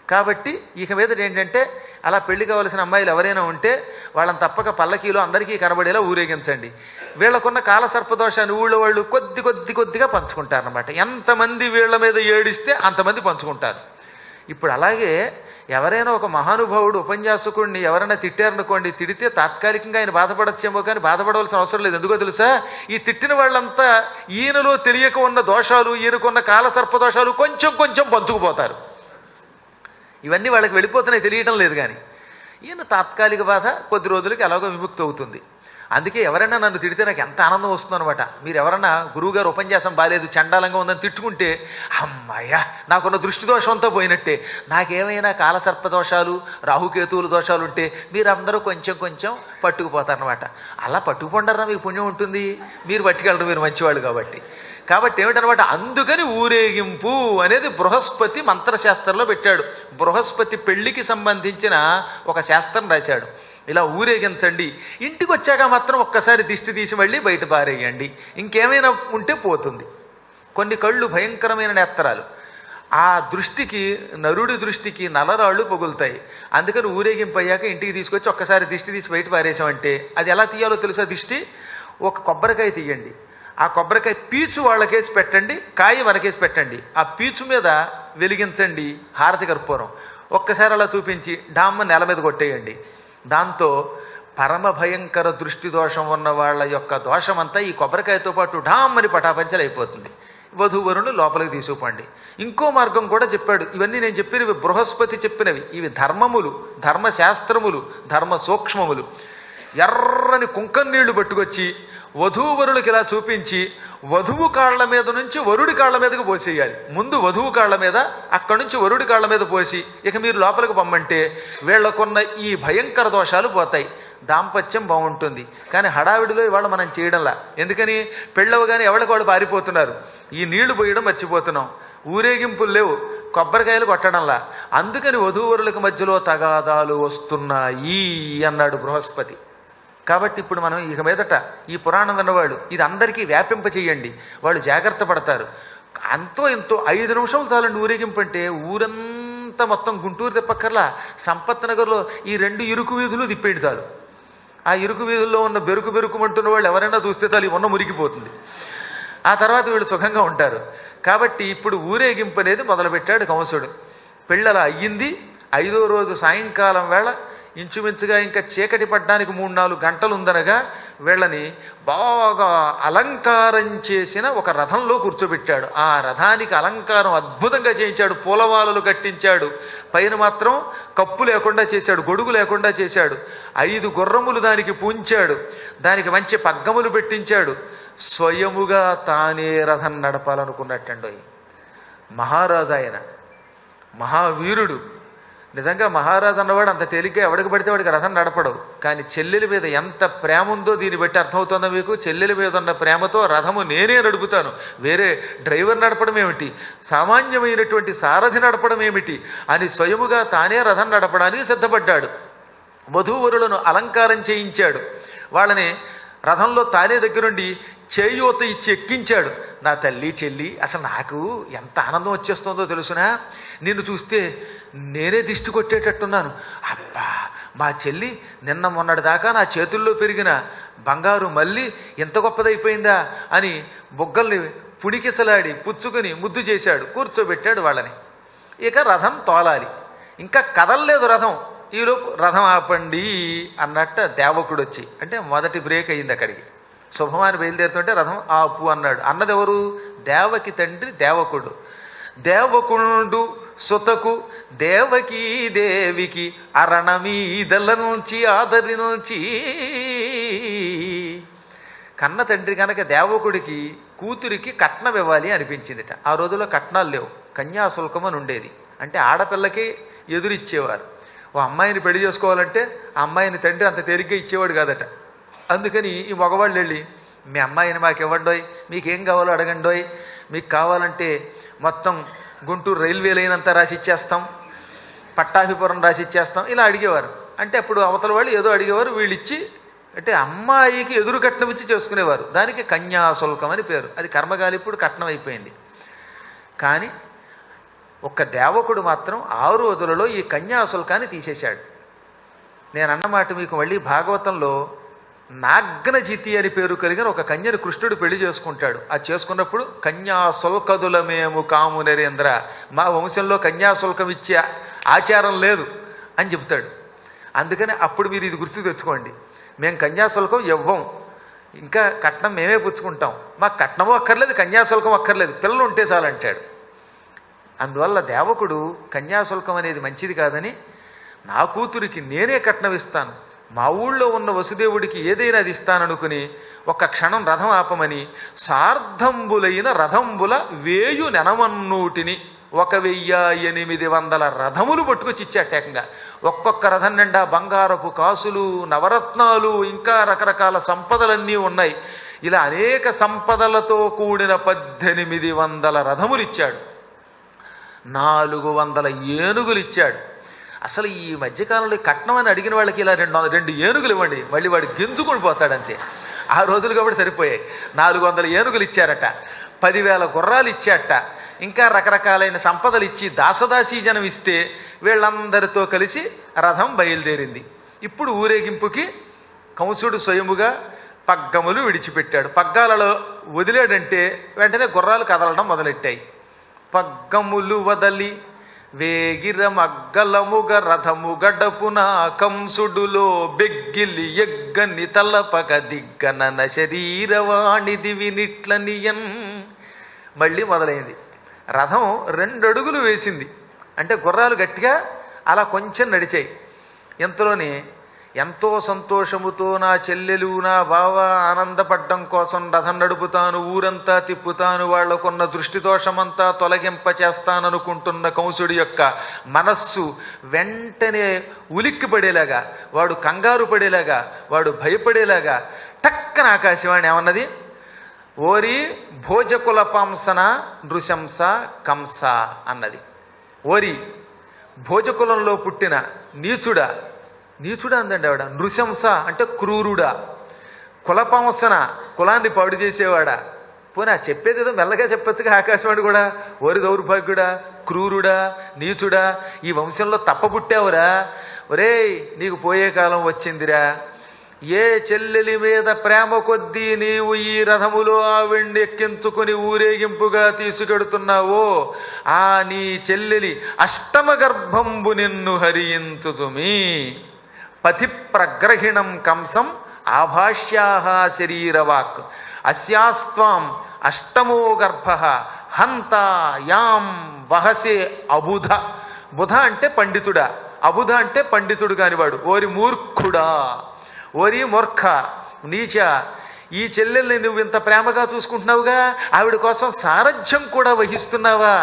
కాబట్టి ఇక మీద ఏంటంటే అలా పెళ్లి కావలసిన అమ్మాయిలు ఎవరైనా ఉంటే వాళ్ళని తప్పక పల్లకీలో అందరికీ కనబడేలా ఊరేగించండి. వీళ్ళకున్న కాలసర్పదోషాన్ని ఊళ్ళో వాళ్ళు కొద్దిగా పంచుకుంటారనమాట. ఎంతమంది వీళ్ళ మీద ఏడిస్తే అంతమంది పంచుకుంటారు. ఇప్పుడు అలాగే ఎవరైనా ఒక మహానుభావుడు ఉపన్యాసకుడిని ఎవరైనా తిట్టారనుకోండి, తిడితే తాత్కాలికంగా ఆయన బాధపడచ్చేమో, కానీ బాధపడవలసిన అవసరం లేదు. ఎందుకో తెలుసా? ఈ తిట్టిన వాళ్ళంతా ఈయనలో తెలియక ఉన్న దోషాలు, ఈయనకున్న కాలసర్పదోషాలు కొంచెం కొంచెం పంచుకుపోతారు. ఇవన్నీ వాళ్ళకి వెళ్ళిపోతున్నాయి, తెలియటం లేదు. కానీ ఈయన తాత్కాలిక బాధ కొద్ది రోజులకి ఎలాగో విముక్తి అవుతుంది. అందుకే ఎవరైనా నన్ను తిడితే నాకు ఎంత ఆనందం వస్తుందన్నమాట. మీరు ఎవరన్నా గురువుగారు ఉపన్యాసం బాలేదు, చండాలంగా ఉందని తిట్టుకుంటే అమ్మాయ్యా నాకున్న దృష్టి దోషం అంతా పోయినట్టే. నాకేమైనా కాలసర్పదోషాలు రాహుకేతువుల దోషాలు ఉంటే మీరందరూ కొంచెం కొంచెం పట్టుకుపోతారనమాట. అలా పట్టుకుపోండారా మీకు పుణ్యం ఉంటుంది, మీరు పట్టుకెళ్ళరు, మీరు మంచివాళ్ళు కాబట్టి. కాబట్టి ఏమిటనమాట, అందుకని ఊరేగింపు అనేది బృహస్పతి మంత్రశాస్త్రంలో పెట్టాడు. బృహస్పతి పెళ్లికి సంబంధించిన ఒక శాస్త్రం రాశాడు. ఇలా ఊరేగించండి, ఇంటికి వచ్చాక మాత్రం ఒక్కసారి దిష్టి తీసి మళ్ళీ బయట పారేయండి, ఇంకేమైనా ఉంటే పోతుంది. కొన్ని కళ్ళు భయంకరమైన నేత్రాలు, ఆ దృష్టికి నరుడి దృష్టికి నల్లరాళ్ళు పగులుతాయి. అందుకని ఊరేగింపు అయ్యాక ఇంటికి తీసుకొచ్చి ఒక్కసారి దిష్టి తీసి బయట పారేసామంటే అది ఎలా తీయాలో తెలుసా? దిష్టి ఒక కొబ్బరికాయ తీయండి, ఆ కొబ్బరికాయ పీచు వాళ్ళకేసి పెట్టండి, కాయ మనకేసి పెట్టండి, ఆ పీచు మీద వెలిగించండి హారతి కర్పూరం, ఒక్కసారి అలా చూపించి డామ్మ నేల మీద కొట్టేయండి. దాంతో పరమ భయంకర దృష్టి దోషం ఉన్న వాళ్ళ యొక్క దోషమంతా ఈ కొబ్బరికాయతో పాటు డామ్మని పటాపంచలు అయిపోతుంది. వధూవరుని లోపలికి తీసుకుపండి. ఇంకో మార్గం కూడా చెప్పాడు. ఇవన్నీ నేను చెప్పినవి బృహస్పతి చెప్పినవి. ఇవి ధర్మములు, ధర్మశాస్త్రములు, ధర్మ సూక్ష్మములు. ఎర్రని కుంకం నీళ్లు పట్టుకొచ్చి వధూవరులకి ఇలా చూపించి వధువు కాళ్ల మీద నుంచి వరుడి కాళ్ల మీదకి పోసేయాలి. ముందు వధువు కాళ్ల మీద, అక్కడి నుంచి వరుడి కాళ్ల మీద పోసి ఇక మీరు లోపలికి పొమ్మంటే వీళ్లకున్న ఈ భయంకర దోషాలు పోతాయి, దాంపత్యం బాగుంటుంది. కానీ హడావిడిలో ఇవాళ మనం చేయడంలా. ఎందుకని? పెళ్ళవగానే ఎవరికి వాడు పారిపోతున్నారు, ఈ నీళ్లు పోయడం మర్చిపోతున్నాం, ఊరేగింపులు లేవు, కొబ్బరికాయలు కొట్టడంలా. అందుకని వధూవరులకు మధ్యలో తగాదాలు వస్తున్నాయి అన్నాడు బృహస్పతి. కాబట్టి ఇప్పుడు మనం ఇక మీదట ఈ పురాణం విన్నవాళ్ళు ఇది అందరికీ వ్యాపింప చేయండి, వాళ్ళు జాగ్రత్త పడతారు. అంతో ఎంతో 5 నిమిషాలు చాలండి ఊరేగింపు అంటే. ఊరంతా మొత్తం గుంటూరు తిప్పక్కర్లా, సంపత్ నగర్లో ఈ 2 ఇరుకు వీధులు తిప్పేయండి చాలు. ఆ ఇరుకు వీధుల్లో ఉన్న బెరుకుమంటున్న వాళ్ళు ఎవరైనా చూస్తే చాలు ఉన్న మురికిపోతుంది. ఆ తర్వాత వీళ్ళు సుఖంగా ఉంటారు. కాబట్టి ఇప్పుడు ఊరేగింపు అనేది మొదలుపెట్టాడు కంసుడు. పెళ్ళలా అయ్యింది. 5వ రోజు సాయంకాలం వేళ ఇంచుమించుగా ఇంకా చీకటి పడ్డానికి 3-4 గంటలు ఉందనగా వీళ్ళని బాగా అలంకారం చేసిన ఒక రథంలో కూర్చోబెట్టాడు. ఆ రథానికి అలంకారం అద్భుతంగా చేయించాడు, పూలమాలలు కట్టించాడు, పైన మాత్రం కప్పు లేకుండా చేశాడు, గొడుగు లేకుండా చేశాడు. 5 గుర్రములు దానికి పూంచాడు, దానికి మంచి పగ్గములు పెట్టించాడు. స్వయముగా తానే రథం నడపాలనుకున్నట్టండి. మహారాజు ఆయన, మహావీరుడు. నిజంగా మహారాజు అన్నవాడు అంత తేలిగ్గా ఎవడికి పడితే వాడికి రథం నడపడు. కానీ చెల్లెల మీద ఎంత ప్రేమ ఉందో దీన్ని బట్టి అర్థమవుతుందో మీకు. చెల్లెల మీద ఉన్న ప్రేమతో రథము నేనే నడుపుతాను, వేరే డ్రైవర్ నడపడం ఏమిటి, సామాన్యమైనటువంటి సారథి నడపడం ఏమిటి అని స్వయముగా తానే రథం నడపడానికి సిద్ధపడ్డాడు. వధూవరులను అలంకారం చేయించాడు. వాళ్ళని రథంలో తానే దగ్గరుండి చేయూత ఇచ్చి ఎక్కించాడు. నా తల్లి చెల్లి, అసలు నాకు ఎంత ఆనందం వచ్చేస్తుందో తెలుసునా, నిన్ను చూస్తే నేనే దిష్టి కొట్టేటట్టున్నాను. అబ్బా, మా చెల్లి నిన్న మొన్నటి దాకా నా చేతుల్లో పెరిగిన బంగారు మళ్ళీ ఎంత గొప్పదైపోయిందా అని బొగ్గల్ని పుడికిసలాడి పుచ్చుకుని ముద్దు చేశాడు. కూర్చోబెట్టాడు వాళ్ళని. ఇక రథం తోలాలి. ఇంకా కదలలేదు రథం. ఈలోపు రథం ఆపండి అన్నట్ట దేవకుడు వచ్చి, అంటే మొదటి బ్రేక్ అయింది అక్కడికి. శుభమాని బయలుదేరుతుంటే రథం ఆపు అన్నాడు. అన్నది ఎవరు? దేవకి తండ్రి దేవకుడు. దేవకుడు సుతకు దేవకీ దేవికి అరణమీదల నుంచి ఆదరి నుంచి. కన్న తండ్రి కనుక దేవకుడికి కూతురికి కట్నం ఇవ్వాలి అనిపించిందిట. ఆ రోజుల్లో కట్నాలు లేవు, కన్యాశుల్కం అని ఉండేది. అంటే ఆడపిల్లకి ఎదురిచ్చేవారు. ఓ అమ్మాయిని పెళ్లి చేసుకోవాలంటే ఆ అమ్మాయిని తండ్రి అంత తేలిగ్గా ఇచ్చేవాడు కాదట. అందుకని ఈ మగవాళ్ళు వెళ్ళి, మీ అమ్మాయిని మాకు ఇవ్వండోయ్, మీకేం కావాలో అడగండోయ్, మీకు కావాలంటే మొత్తం గుంటూరు రైల్వే లైన్ అంతా రాసిచ్చేస్తాం, పట్టాభిపురం రాసిచ్చేస్తాం, ఇలా అడిగేవారు. అంటే అప్పుడు అవతల వాళ్ళు ఏదో అడిగేవారు, వీళ్ళు ఇచ్చి, అంటే అమ్మాయికి ఎదురు కట్నం ఇచ్చి చేసుకునేవారు. దానికి కన్యాశుల్కం అని పేరు. అది కర్మగాలి ఇప్పుడు కట్నం అయిపోయింది. కానీ ఒక్క దేవకుడు మాత్రం 6 రోజులలో ఈ కన్యాశుల్కాన్ని తీసేశాడు. నేను అన్నమాట మీకు మళ్ళీ భాగవతంలో నాగ్నజితి అని పేరు కలిగిన ఒక కన్యను కృష్ణుడు పెళ్లి చేసుకుంటాడు. అది చేసుకున్నప్పుడు కన్యాశుల్కదులమేము కాము నరేంద్ర, మా వంశంలో కన్యాశుల్కం ఇచ్చే ఆచారం లేదు అని చెప్తాడు. అందుకని అప్పుడు మీరు ఇది గుర్తు తెచ్చుకోండి, మేము కన్యాశుల్కం ఇవ్వం, ఇంకా కట్నం మేమే పుచ్చుకుంటాం, మాకు కట్నమూ అక్కర్లేదు, కన్యాశుల్కం అక్కర్లేదు, పిల్లలు ఉంటే చాలంటాడు. అందువల్ల దేవకుడు కన్యాశుల్కం అనేది మంచిది కాదని, నా కూతురికి నేనే కట్నం ఇస్తాను, మా ఊళ్ళో ఉన్న వసుదేవుడికి ఏదైనా అది ఇస్తాననుకుని ఒక్క క్షణం రథం ఆపమని సార్ధంబులైన రథంబుల 1000 నెనమన్నూటిని 1800 రథములు పట్టుకొచ్చి ఇచ్చాటేకంగా. ఒక్కొక్క రథం నిండా బంగారపు కాసులు, నవరత్నాలు, ఇంకా రకరకాల సంపదలన్నీ ఉన్నాయి. ఇలా అనేక సంపదలతో కూడిన 1800 రథములు ఇచ్చాడు. 400 ఏనుగులు ఇచ్చాడు. అసలు ఈ మధ్యకాలంలో కట్నం అని అడిగిన వాళ్ళకి ఇలా 2 ఏనుగులు ఇవ్వండి, మళ్ళీ వాడు గెంతుకొని పోతాడంతే. ఆ రోజులు కాబట్టి సరిపోయాయి. 400 ఏనుగులు ఇచ్చారట, 10,000 గుర్రాలు ఇచ్చారట, ఇంకా రకరకాలైన సంపదలు ఇచ్చి దాసదాసీ జనం ఇస్తే వీళ్ళందరితో కలిసి రథం బయలుదేరింది. ఇప్పుడు ఊరేగింపుకి కంసుడు స్వయముగా పగ్గములు విడిచిపెట్టాడు. పగ్గాలలో వదిలాడంటే వెంటనే గుర్రాలు కదలడం మొదలెట్టాయి. పగ్గములు వదలి వేగిర మగ్గలముగ రథము గడపున కంసుడులో బెగ్గిలి ఎగ్గని తలపక దిగ్గనన శరీరవాణి దివినిట్లనియన్. మళ్ళీ మొదలైంది. రథం 2 అడుగులు వేసింది. అంటే గుర్రాలు గట్టిగా అలా కొంచెం నడిచాయి. ఇంతలోనే ఎంతో సంతోషముతో నా చెల్లెలు నా బావ ఆనందపడ్డం కోసం రథం నడుపుతాను, ఊరంతా తిప్పుతాను, వాళ్లకున్న దృష్టి దోషమంతా తొలగింప చేస్తాననుకుంటున్న కంసుడి యొక్క మనస్సు వెంటనే ఉలిక్కి పడేలాగా, వాడు కంగారు పడేలాగా, వాడు భయపడేలాగా టక్కన ఆకాశవాణి ఏమన్నది, ఓరి భోజకుల పాంసన నృశంస కంస అన్నది. ఓరి భోజకులంలో పుట్టిన నీచుడా, నీచుడా అందండి ఆవిడ. నృశంస అంటే క్రూరుడా, కులపాంసన కులాన్ని పాడు చేసేవాడా. పోనీ చెప్పేది ఏదో మెల్లగా చెప్పొచ్చుగా ఆకాశవాణి కూడా. ఓరి దౌర్భాగ్యుడా, క్రూరుడా, నీచుడా, ఈ వంశంలో తప్ప పుట్టావురా, ఒరేయ్ నీకు పోయే కాలం వచ్చిందిరా. ఏ చెల్లెలి మీద ప్రేమ కొద్దీ నీవు ఈ రథములో ఆవిడ్ని ఎక్కించుకుని ఊరేగింపుగా తీసుకెడుతున్నావో ఆ నీ చెల్లెలి అష్టమ గర్భంబు నిన్ను హరించుచుమి. పతి ప్రగ్రహిణం కంసం ఆభాష్యాః శరీరవాక్ అస్యాస్త్వాం అష్టమో గర్భ హంత యాం వహసే అబుధ. బుధ అంటే పండితుడా, అబుధ అంటే పండితుడు కానివాడు. ఓరి మూర్ఖుడా, ఓరి మూర్ఖ నీచ, ఈ చెల్లెల్ని నువ్వు ఇంత ప్రేమగా చూసుకుంటున్నావుగా, ఆవిడ కోసం సారథ్యం కూడా వహిస్తున్నావా?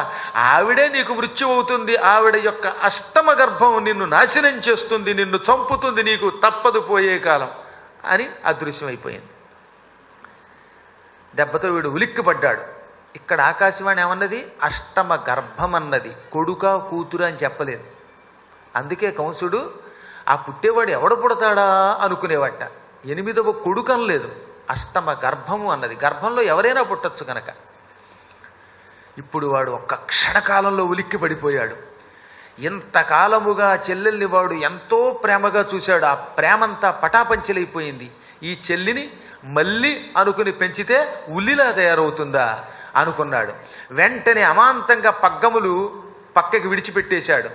ఆవిడే నీకు మృత్యు అవుతుంది. ఆవిడ యొక్క అష్టమ గర్భం నిన్ను నాశనం చేస్తుంది, నిన్ను చంపుతుంది, నీకు తప్పదు పోయే కాలం అని అదృశ్యమైపోయింది. దెబ్బతో వీడు ఉలిక్కిపడ్డాడు. ఇక్కడ ఆకాశవాణి ఏమన్నది? అష్టమ గర్భం అన్నది, కొడుక కూతురు అని చెప్పలేదు. అందుకే కంసుడు ఆ పుట్టేవాడు ఎవడు పుడతాడా అనుకునేవాట. 8వ కొడుకు అనలేదు, అష్టమ గర్భము అన్నది. గర్భంలో ఎవరైనా పుట్టచ్చు కనుక. ఇప్పుడు వాడు ఒక్క క్షణకాలంలో ఉలిక్కి పడిపోయాడు. ఇంతకాలముగా చెల్లెల్ని వాడు ఎంతో ప్రేమగా చూశాడు. ఆ ప్రేమంతా పటాపంచలైపోయింది. ఈ చెల్లిని మళ్ళీ అనుకుని పెంచితే ఉల్లిలా తయారవుతుందా అనుకున్నాడు. వెంటనే అమాంతంగా పగ్గములు పక్కకి విడిచిపెట్టేశాడు.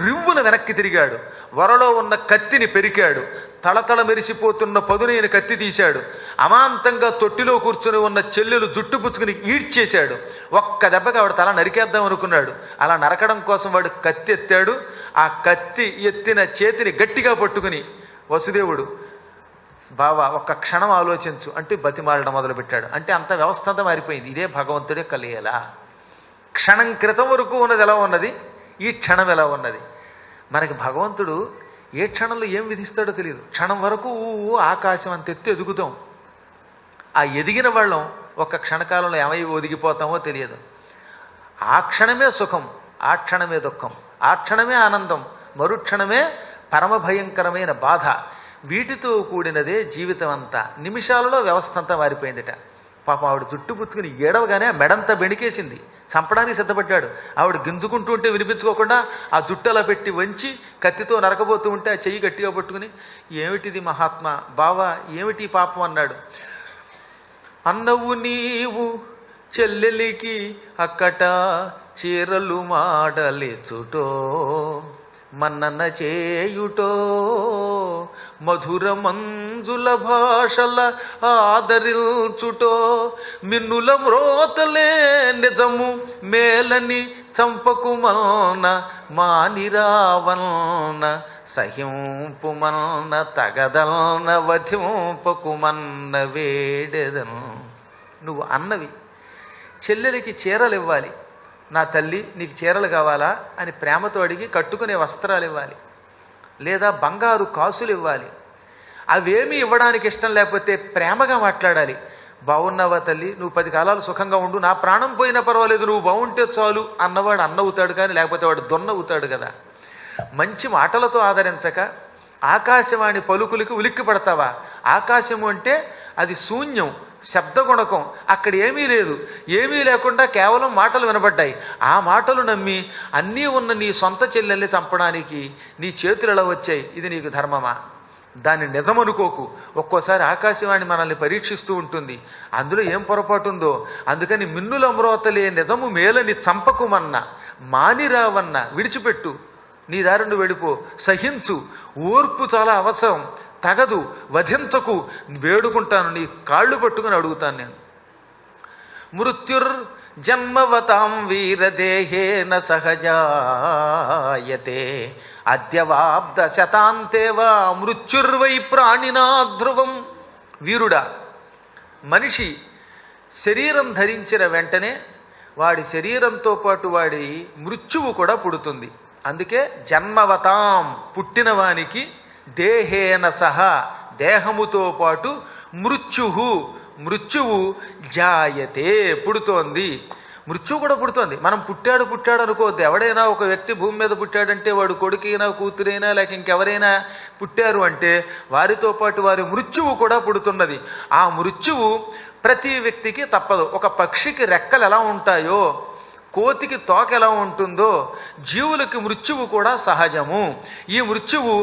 రివ్వున వెనక్కి తిరిగాడు. వరలో ఉన్న కత్తిని పెరికాడు. తళతళ మెరిసిపోతున్న పదునైన కత్తి తీశాడు. అమాంతంగా తొట్టిలో కూర్చుని ఉన్న చెల్లెలు జుట్టు పుచ్చుకుని ఈడ్చేశాడు. ఒక్క దెబ్బగా ఆవిడ తల నరికేద్దాం అనుకున్నాడు. అలా నరకడం కోసం వాడు కత్తి ఎత్తాడు. ఆ కత్తి ఎత్తిన చేతిని గట్టిగా పట్టుకుని వసుదేవుడు, బావా ఒక్క క్షణం ఆలోచించు అంటూ బతిమాలడం మొదలుపెట్టాడు. అంటే అంత వ్యవస్థ అంతా మారిపోయింది. ఇదే భగవంతుడే కలిగేలా. క్షణం క్రితం వరకు ఉన్నది ఎలా ఉన్నది, ఈ క్షణం ఎలా ఉన్నది. మనకి భగవంతుడు ఏ క్షణంలో ఏం విధిస్తాడో తెలియదు. క్షణం వరకు ఆకాశం అంత ఎత్తు ఎదుగుతాం. ఆ ఎదిగిన వాళ్ళం ఒక్క క్షణకాలంలో ఏమై ఒదిగిపోతామో తెలియదు. ఆ క్షణమే సుఖం, ఆ క్షణమే దుఃఖం, ఆ క్షణమే ఆనందం, మరుక్షణమే పరమ భయంకరమైన బాధ. వీటితో కూడినదే జీవితం అంతా. నిమిషాలలో వ్యవస్థ అంతా మారిపోయిందిట. పాపం ఆవిడ జుట్టు పుచ్చుకుని ఏడవగానే మెడంతా బెణికేసింది. చంపడానికి సిద్ధపడ్డాడు. ఆవిడ గింజుకుంటూ ఉంటే వినిపించుకోకుండా ఆ జుట్టు అలా పెట్టి వంచి కత్తితో నరకబోతూ ఉంటే ఆ చెయ్యి గట్టిగా పట్టుకుని, ఏమిటిది మహాత్మా, బావా ఏమిటి పాపం అన్నాడు. అన్నవు నీవు చెల్లెలికి అక్కట చీరలు మాడలేచుటో మన్నన చేయుటో మధుర మంజుల భాషల ఆదరించుటో మిన్నుల మ్రోతలే నిజము మేలని చంపకుమల్న మానిరావల్న సహింపుమల్న తగదల్న వధింపకుమన్న వేడెదను. నువ్వు అన్నవి చెల్లెలికి చీరలు ఇవ్వాలి, నా తల్లి నీకు చీరలు కావాలా అని ప్రేమతో అడిగి కట్టుకునే వస్త్రాలు ఇవ్వాలి, లేదా బంగారు కాసులు ఇవ్వాలి. అవేమీ ఇవ్వడానికి ఇష్టం లేకపోతే ప్రేమగా మాట్లాడాలి. బాగున్నావా తల్లి, నువ్వు 10 కాలాలు సుఖంగా ఉండు, నా ప్రాణం పోయినా పర్వాలేదు, నువ్వు బాగుంటే చాలు అన్నవాడు అన్నవుతాడు, కానీ లేకపోతే వాడు దొన్నవుతాడు కదా. మంచి మాటలతో ఆదరించక ఆకాశవాణి పలుకులకి ఉలిక్కి పడతావా? ఆకాశము అంటే అది శూన్యం, శబ్దగుణకం. అక్కడ ఏమీ లేదు. ఏమీ లేకుండా కేవలం మాటలు వినబడ్డాయి. ఆ మాటలు నమ్మి అన్నీ ఉన్న నీ సొంత చెల్లెల్ని చంపడానికి నీ చేతులు ఎలా వచ్చాయి? ఇది నీకు ధర్మమా? దాన్ని నిజమనుకోకు. ఒక్కోసారి ఆకాశవాణి మనల్ని పరీక్షిస్తూ ఉంటుంది. అందులో ఏం పొరపాటు ఉందో. అందుకని మిన్నుల అమృతలే నిజము మేలని చంపకుమన్నా మానిరావన్నా విడిచిపెట్టు, నీ దారిని వెళ్ళిపో, సహించు. ఓర్పు చాలా అవసరం. తగదు, వధించకు, వేడుకుంటాను, నీ కాళ్ళు పట్టుకుని అడుగుతాను నేను. మృత్యుర్ జన్మవతాం వీరదేహేన సహజాయతే అద్యవాబ్ద శతాంతేవా మృత్యుర్వై ప్రాణినా ధ్రువం. వీరుడా, మనిషి శరీరం ధరించిన వెంటనే వాడి శరీరంతో పాటు వాడి మృత్యువు కూడా పుడుతుంది. అందుకే జన్మవతాం పుట్టినవానికి దేహేన సహా దేహముతో పాటు మృత్యువు జాయతే పుడుతోంది. మృత్యువు కూడా పుడుతోంది. మనం పుట్టాడు అనుకోవద్దు. ఎవడైనా ఒక వ్యక్తి భూమి మీద పుట్టాడంటే వాడు కొడుకైనా కూతురైనా లేక ఇంకెవరైనా పుట్టారు అంటే వారితో పాటు వారి మృత్యువు కూడా పుడుతున్నది. ఆ మృత్యువు ప్రతి వ్యక్తికి తప్పదు. ఒక పక్షికి రెక్కలు ఎలా ఉంటాయో, కోతికి తోక ఎలా ఉంటుందో, జీవులకి మృత్యువు కూడా సహజము. ఈ మృత్యువు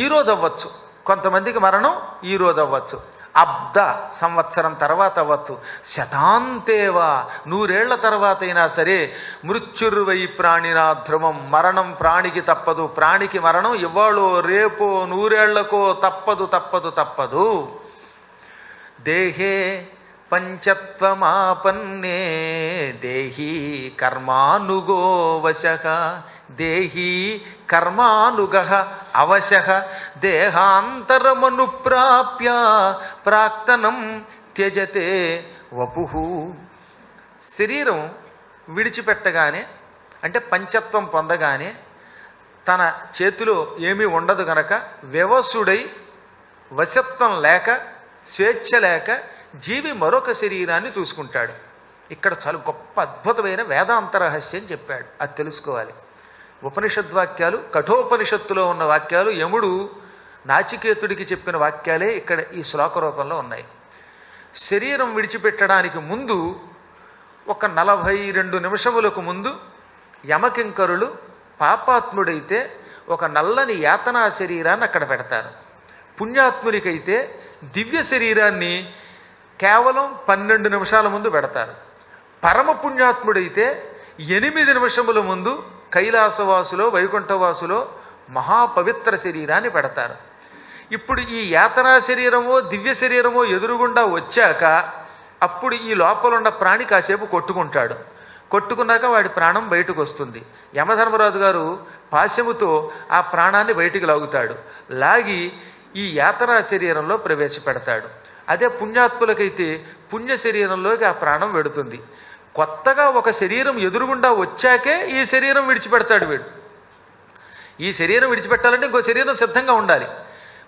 ఈరోజు అవ్వచ్చు, కొంతమందికి మరణం ఈరోజు అవ్వచ్చు. అబ్ద సంవత్సరం తర్వాత అవ్వచ్చు, శతాంతేవా 100 ఏళ్ల తర్వాత అయినా సరే, మృత్యుర్వై ప్రాణినా ధ్రువం, మరణం ప్రాణికి తప్పదు, ప్రాణికి మరణం ఇవాళో రేపో 100 ఏళ్లకో తప్పదు తప్పదు తప్పదు. దేహే పంచత్వమాపన్నే దేహీ కర్మానుగో వశః, దేహీ కర్మానుగ అవశః, దేహాంతరమనుప్రాప్య ప్రాక్తనం త్యజతే వపుః. శరీరం విడిచిపెట్టగానే అంటే పంచత్వం పొందగానే తన చేతిలో ఏమీ ఉండదు గనక వివసుడై వశత్వం లేక స్వేచ్ఛ లేక జీవి మరొక శరీరాన్ని చూసుకుంటాడు. ఇక్కడ చాలా గొప్ప అద్భుతమైన వేదాంత రహస్యం చెప్పాడు, అది తెలుసుకోవాలి. ఉపనిషద్వాక్యాలు, కఠోపనిషత్తులో ఉన్న వాక్యాలు, యముడు నాచికేతుడికి చెప్పిన వాక్యాలే ఇక్కడ ఈ శ్లోక రూపంలో ఉన్నాయి. శరీరం విడిచిపెట్టడానికి ముందు ఒక 42 నిమిషములకు ముందు యమకింకరులు పాపాత్ముడైతే ఒక నల్లని యాతనా శరీరాన్ని అక్కడ పెడతారు. పుణ్యాత్మునికైతే దివ్య శరీరాన్ని కేవలం 12 నిమిషాల ముందు పెడతారు. పరమ పుణ్యాత్ముడైతే 8 నిమిషముల ముందు కైలాసవాసులో వైకుంఠవాసులో మహాపవిత్ర శరీరాన్ని పెడతారు. ఇప్పుడు ఈ యాతనా శరీరమో దివ్య శరీరమో ఎదురుగుండా వచ్చాక అప్పుడు ఈ లోపల ఉన్న ప్రాణి కాసేపు కొట్టుకుంటాడు. కొట్టుకున్నాక వాడి ప్రాణం బయటకు వస్తుంది. యమధర్మరాజు గారు పాశముతో ఆ ప్రాణాన్ని బయటికి లాగుతాడు. లాగి ఈ యాతనా శరీరంలో ప్రవేశపెడతాడు. అదే పుణ్యాత్ములకైతే పుణ్య శరీరంలోకి ఆ ప్రాణం వెడుతుంది. కొత్తగా ఒక శరీరం ఎదురుగుండా వచ్చాకే ఈ శరీరం విడిచిపెడతాడు వీడు. ఈ శరీరం విడిచిపెట్టాలంటే ఇంకో శరీరం సిద్ధంగా ఉండాలి.